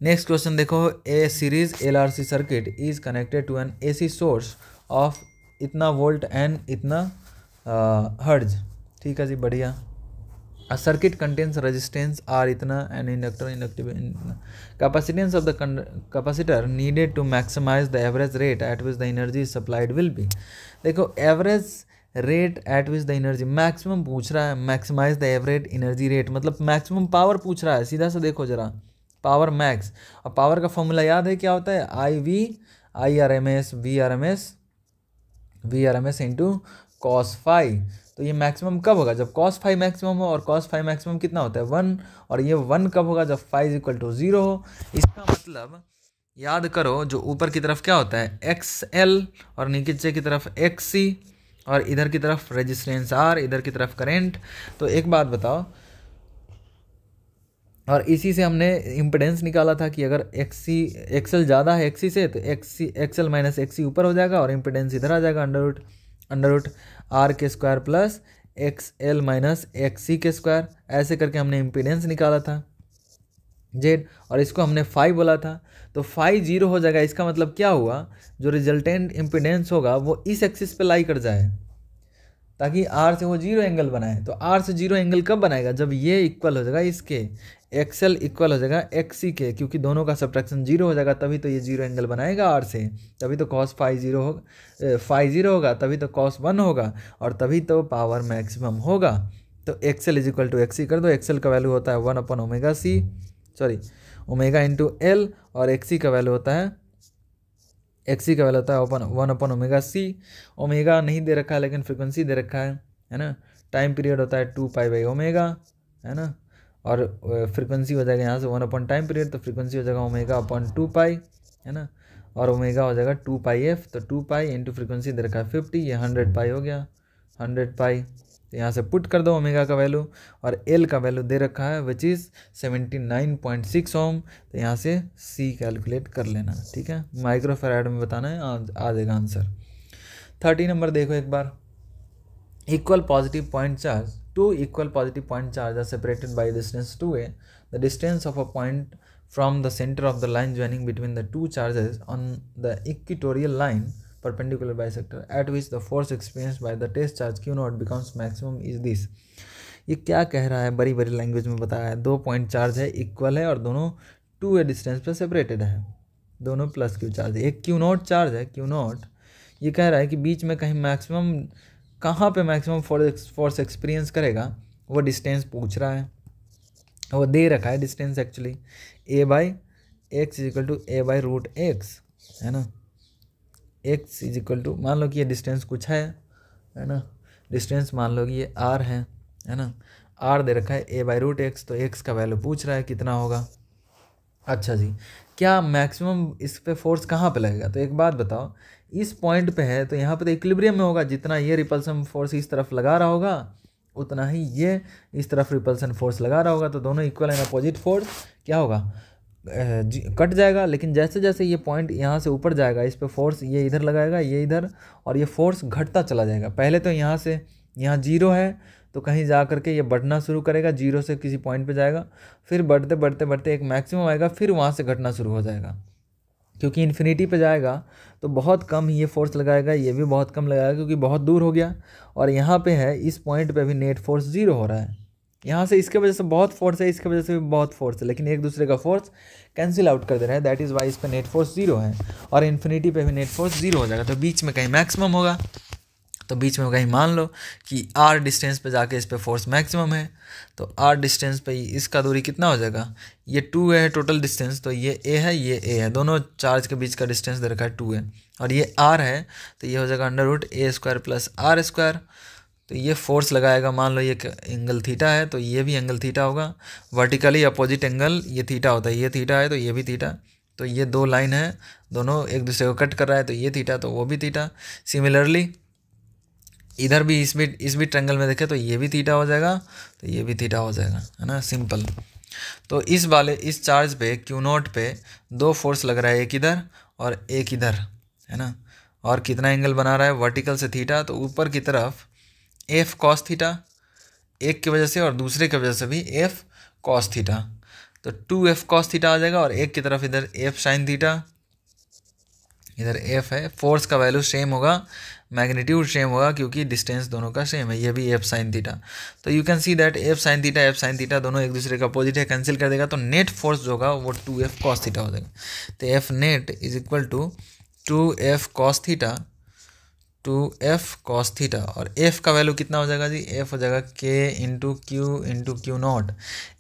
नेक्स्ट क्वेश्चन देखो, a series LRC circuit is connected to an AC source of इतना वोल्ट एंड इतना हर्ज। ठीक है जी, बढ़िया। A circuit contains resistance R इतना and inductor inductive capacitance of the capacitor needed to maximize the average rate at which the energy is supplied will be। देखो average rate at which the energy, maximum पूछ रहा है, maximize the average energy rate मतलब मैक्सिमम पावर पूछ रहा है, सीधा सा देखो जरा, पावर मैक्स। और पावर का फॉर्मूला याद है क्या होता है, VRMS इंटू cos फाई। तो ये मैक्सिमम कब होगा, जब cos फाई मैक्सिमम हो, और cos फाई मैक्सिमम कितना होता है 1, और ये 1 कब होगा, जब फाई इज इक्वल टू 0 हो। इसका मतलब याद करो, जो ऊपर की तरफ क्या होता है XL, और नीचे की तरफ XC, और इधर की तरफ रेजिस्टेंस R, इधर की तरफ करंट। तो एक बात बताओ, और इसी से हमने इम्पिडेंस निकाला था कि अगर XL ज़्यादा है XC से, तो XL माइनस XC ऊपर हो जाएगा, और इम्पिडेंस इधर आ जाएगा under root R² plus XL minus XC के स्क्वायर। ऐसे करके हमने इम्पिडेंस निकाला था Z, और इसको हमने फाई बोला था। तो फाई 0 हो जाएगा, इसका मतलब क्या हुआ, जो रिजल्टेंट इम्पिडेंस होगा वो इस एक्सिस पे लाई कर जाए, ताकि R से वो 0 एंगल बनाए। तो R से 0 एंगल कब बनाएगा, जब ये इक्वल हो जाएगा इसके, XL इक्वल हो जाएगा XC के, क्योंकि दोनों का सब्ट्रैक्शन 0 हो जाएगा, तभी तो ये 0 एंगल बनाएगा R से, तभी तो cos फाई 0 होगा, फाई 0 होगा, तभी तो cos 1 होगा, और तभी तो पावर मैक्सिमम होगा। तो XL is equal to XC कर दो, XL का वैल्यू होता है 1/ओमेगा ओमेगा इंटू L, और XC का वैल्यू होता है 1/ओमेगा C। ओमेगा नहीं दे रखा है, लेकिन फ्रिक्वेंसी दे रखा है ना। टाइम पीरियड होता है 2π/ओमेगा, है ना, और फ्रिक्वेंसी हो जाएगा यहाँ से 1 टाइम पीरियड, तो फ्रिक्वेंसी हो जाएगा ω/2π, है ना, और ओमेगा हो जाएगा 2πf। तो 2π इंटू फ्रिक्वेंसी दे रखा है 50, ये 100π हो गया, 100π। तो यहाँ से पुट कर दो ओमेगा का वैल्यू, और एल का वैल्यू दे रखा है विच इज़ 79.6 ओम। तो यहाँ से सी कैलकुलेट कर लेना, ठीक है, माइक्रोफैराड में बताना है, आ जाएगा आंसर। 30 नंबर देखो एक बार, equal positive point charge, two equal positive point charge are separated by distance 2a. The distance of a point from the center of the line joining between the two charges on the equatorial line perpendicular bisector at which the force experienced by the test charge q naught becomes maximum is this. ये क्या कह रहा है, बड़ी बड़ी लैंग्वेज में बताया है. 2 पॉइंट चार्ज है, इक्वल है और दोनों 2a डिस्टेंस पे सेपरेटेड है, दोनों प्लस क्यू चार्ज है. एक क्यू नॉट चार्ज है, क्यू नॉट. ये कह रहा है कि बीच में कहीं मैक्सिमम, कहाँ पे मैक्सिमम फोर्स एक्सपीरियंस करेगा वो डिस्टेंस पूछ रहा है. वो दे रखा है डिस्टेंस एक्चुअली a/x = a/√x है ना. x = मान लो कि ये डिस्टेंस कुछ है ना. डिस्टेंस मान लो कि ये r है ना. r दे रखा है a/√x, तो x का वैल्यू पूछ रहा है कितना होगा. अच्छा जी, क्या मैक्सिमम इस पे फोर्स कहाँ पे लगेगा. तो एक बात बताओ, इस पॉइंट पे है तो यहाँ पे तो इक्विलिब्रियम में होगा. जितना ये रिपल्सन फोर्स इस तरफ लगा रहा होगा उतना ही ये इस तरफ रिपल्सन फोर्स लगा रहा होगा. तो दोनों इक्वल एंड अपोजिट फोर्स क्या होगा, कट जाएगा. लेकिन जैसे जैसे ये पॉइंट यहाँ से ऊपर जाएगा इस पे फोर्स ये इधर लगाएगा, ये इधर, और ये फोर्स घटता चला जाएगा. पहले तो यहाँ से यहाँ 0 है तो कहीं जा करके ये बढ़ना शुरू करेगा, 0 से किसी पॉइंट पे जाएगा, फिर बढ़ते बढ़ते बढ़ते एक मैक्सिमम आएगा, फिर वहाँ से घटना शुरू हो जाएगा. क्योंकि इन्फिनिटी पे जाएगा तो बहुत कम ये फोर्स लगाएगा, ये भी बहुत कम लगाएगा क्योंकि बहुत दूर हो गया. और यहाँ पे है, इस पॉइंट पे भी नेट फोर्स 0 हो रहा है. यहाँ से इसके वजह से बहुत फोर्स है, इसके वजह से भी बहुत फोर्स है, लेकिन एक दूसरे का फोर्स कैंसिल आउट कर दे रहा है. दैट इज़ वाई इस पर नेट फोर्स 0 है. और इन्फिनिटी पे भी नेट फोर्स 0 हो जाएगा. तो बीच में कहीं मैक्सिमम होगा, तो बीच में कहीं मान लो कि r डिस्टेंस पे जाके इस पे फोर्स मैक्सिमम है. तो r डिस्टेंस पे इसका दूरी कितना हो जाएगा, ये 2 है टोटल डिस्टेंस. तो ये a है, ये a है, दोनों चार्ज के बीच का डिस्टेंस दे रखा है 2 है. और ये r है तो ये हो जाएगा √a² + r². तो ये फोर्स लगाएगा, मान लो ये एंगल थीटा है तो ये भी एंगल थीटा होगा. वर्टिकली अपोजिट एंगल ये थीटा होता है, ये थीटा है तो ये भी थीटा. तो ये दो लाइन है, दोनों एक दूसरे को कट कर रहा है, तो ये थीटा तो वो भी थीटा. सिमिलरली इधर भी इस भी ट्रायंगल में देखें तो ये भी थीटा हो जाएगा, तो ये भी थीटा हो जाएगा, है ना, सिंपल. तो इस चार्ज पे क्यू नॉट पे 2 फोर्स लग रहा है, एक इधर और एक इधर, है ना. और कितना एंगल बना रहा है, वर्टिकल से थीटा. तो ऊपर की तरफ f cos थीटा एक की वजह से और दूसरे की वजह से भी f cos थीटा. तो 2f cos थीटा आ जाएगा. और एक की तरफ इधर f sin थीटा, इधर f है. फोर्स का वैल्यू सेम होगा, मैग्नीट्यूड सेम होगा क्योंकि डिस्टेंस दोनों का सेम है. ये भी f sin थीटा. तो you can see that f sin theta दोनों एक दूसरे का अपोजिट है, कैंसिल कर देगा. तो नेट फोर्स जो होगा वो 2f cos थीटा हो जाएगा. तो f net = 2f cos theta, 2f cos theta. और f का वैल्यू कितना हो जाएगा जी, f हो जाएगा k × q नॉट.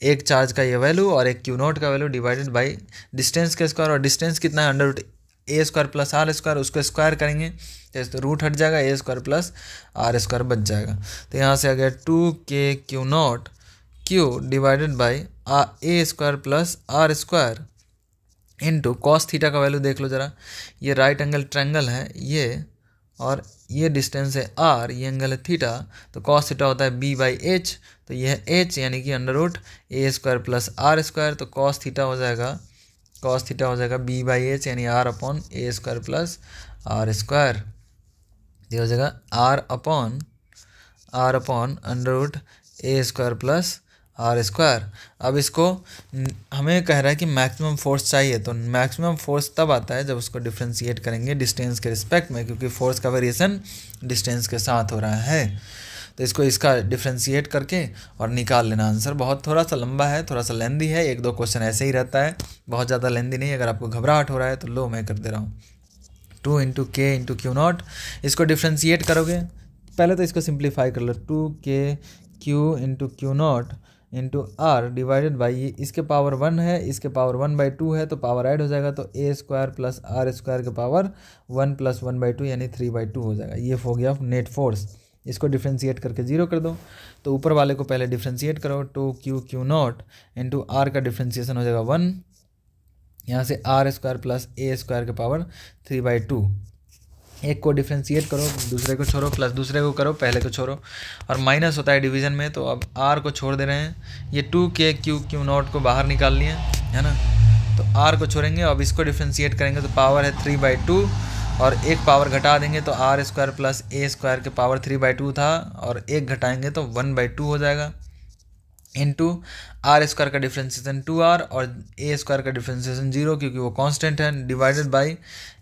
एक चार्ज का ये वैल्यू और एक q नॉट का वैल्यू डिवाइडेड बाई डिस्टेंस के स्क्वायर. और डिस्टेंस कितना है, √a² + r². उसको स्क्वायर करेंगे तो रूट हट जाएगा, a² + r² बच जाएगा. तो यहाँ से आ गया 2k q not q divided by a² + r² into cos theta का वैल्यू देख लो ज़रा. ये राइट एंगल ट्रायंगल है ये, और ये डिस्टेंस है r, ये एंगल है थीटा. तो कॉस थीटा होता है b/h. तो ये है h यानी कि √a² + r². तो कॉस थीटा हो जाएगा b/h यानी r/a² + r². ये हो जाएगा r/√a² + r². अब इसको हमें कह रहा है कि मैक्सिमम फोर्स चाहिए. तो मैक्सिमम फोर्स तब आता है जब उसको डिफ्रेंशिएट करेंगे डिस्टेंस के रिस्पेक्ट में, क्योंकि फोर्स का वेरिएशन डिस्टेंस के साथ हो रहा है. तो इसका डिफ्रेंशिएट करके और निकाल लेना आंसर. बहुत थोड़ा सा लंबा है, थोड़ा सा लेंदी है, 1-2 क्वेश्चन ऐसे ही रहता है, बहुत ज़्यादा लेंदी नहीं. अगर आपको घबराहट हो रहा है तो लो मैं कर दे रहा हूँ. 2 × k × q नॉट. इसको डिफ्रेंशिएट करोगे, पहले तो इसको सिंप्लीफाई कर लो. 2k q × q not into r divided by, इसके पावर 1 है, इसके पावर 1/2 है, तो पावर ऐड हो जाएगा. तो a² + r² के पावर 1 + 1/2 यानी 3/2 हो जाएगा. ये हो गया नेट फोर्स. इसको डिफ्रेंशिएट करके 0 कर दो. तो ऊपर वाले को पहले डिफ्रेंशिएट करो. 2q q not into r का डिफ्रेंशिएशन हो जाएगा 1, यहाँ से r² + a² के पावर 3/2. एक को डिफ्रेंशिएट करो, दूसरे को छोड़ो, प्लस दूसरे को करो, पहले को छोड़ो. और माइनस होता है डिवीजन में, तो अब r को छोड़ दे रहे हैं. ये 2k q नॉट को बाहर निकाल लिए, है ना. तो r को छोड़ेंगे. अब इसको डिफ्रेंशिएट करेंगे तो पावर है 3/2 और एक पावर घटा देंगे तो आर स्क्वायर प्लस ए स्क्वायर के पावर 3/2 था, और एक घटाएंगे तो 1/2 हो जाएगा, इंटू आर स्क्वायर का डिफ्रेंसिएशन 2r और ए स्क्वायर का डिफ्रेंसिएशन 0, क्योंकि वो कांस्टेंट है, डिवाइडेड बाय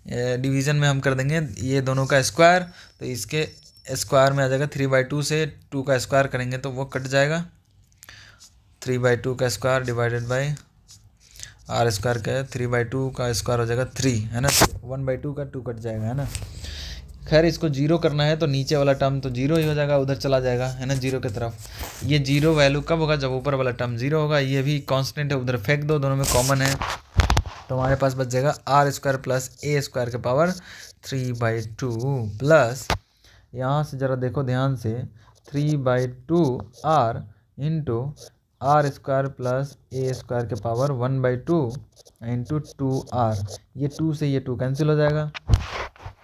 डिवीज़न में हम कर देंगे ये दोनों का स्क्वायर, तो इसके स्क्वायर में आ जाएगा 3/2 से 2 का स्क्वायर करेंगे तो वो कट जाएगा, 3/2 का square divided by R square का 3/2 का स्क्वायर हो जाएगा 3, है ना, 1/2 का 2 कट जाएगा, है ना। खैर इसको जीरो करना है तो नीचे वाला टर्म तो जीरो ही हो जाएगा, उधर चला जाएगा, है ना, जीरो की तरफ। ये जीरो वैल्यू कब होगा, जब ऊपर वाला टर्म जीरो होगा। ये भी कांस्टेंट है, उधर फेंक दो, दोनों में कॉमन है, तो हमारे पास बच जाएगा आर स्क्वायर प्लस ए स्क्वायर के पावर 3/2 प्लस, यहाँ से ज़रा देखो ध्यान से, 3/2 r into are square plus A square के पावर 1/2 इंटू 2r। ये 2 से ये 2 कैंसिल हो जाएगा,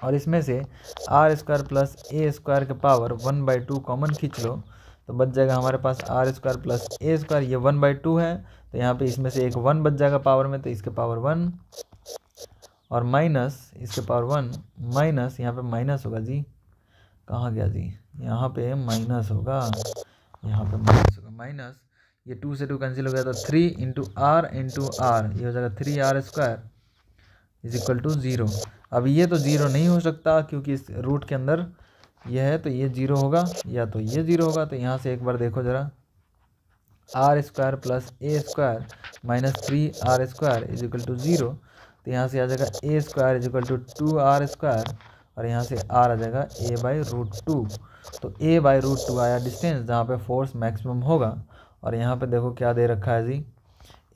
और इसमें से आर स्क्वायर प्लस ए स्क्वायर के पावर 1/2 कॉमन खींच लो, तो बच जाएगा हमारे पास आर स्क्वायर प्लस ए स्क्वायर, ये 1/2 है, तो यहाँ पे इसमें से एक 1 बच जाएगा पावर में, तो इसके पावर 1 और माइनस इसके पावर 1 माइनस, यहाँ पे माइनस होगा जी, कहाँ गया जी, यहाँ पे माइनस होगा, यहाँ पे माइनस होगा, माइनस ये 2 से 2 कैंसिल हो गया, तो 3 इंटू आर ये हो जाएगा 3r square is equal to 0। अब ये तो 0 नहीं हो सकता क्योंकि इस रूट के अंदर ये है, तो ये 0 होगा या तो ये 0 होगा, तो यहाँ से एक बार देखो ज़रा, R square plus A square minus 3r square is equal to 0, तो यहाँ से आ जाएगा A square is equal to 2r square, और यहाँ से r आ जाएगा a/√2, तो a/√2 आया डिस्टेंस जहाँ पे फोर्स मैक्सिमम होगा, और यहाँ पे देखो क्या दे रखा है जी,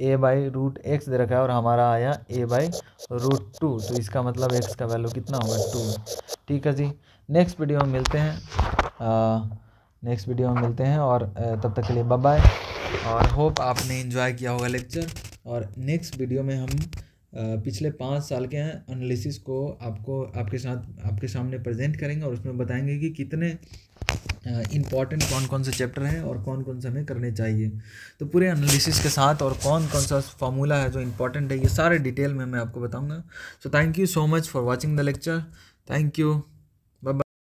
a/√x दे रखा है, और हमारा आया a/√2, तो इसका मतलब x का वैल्यू कितना होगा 2। ठीक है जी, नेक्स्ट वीडियो में मिलते हैं, और तब तक के लिए बाय बाय, और होप आपने एंजॉय किया होगा लेक्चर। और नेक्स्ट वीडियो में हम पिछले 5 साल के एनालिसिस को आपके सामने प्रेजेंट करेंगे, और उसमें बताएंगे कि कितने इम्पॉर्टेंट कौन कौन से चैप्टर हैं और कौन कौन से हमें करने चाहिए, तो पूरे एनालिसिस के साथ, और कौन कौन सा फार्मूला है जो इम्पोर्टेंट है, ये सारे डिटेल में मैं आपको बताऊंगा। So thank you so much for watching the lecture, thank you.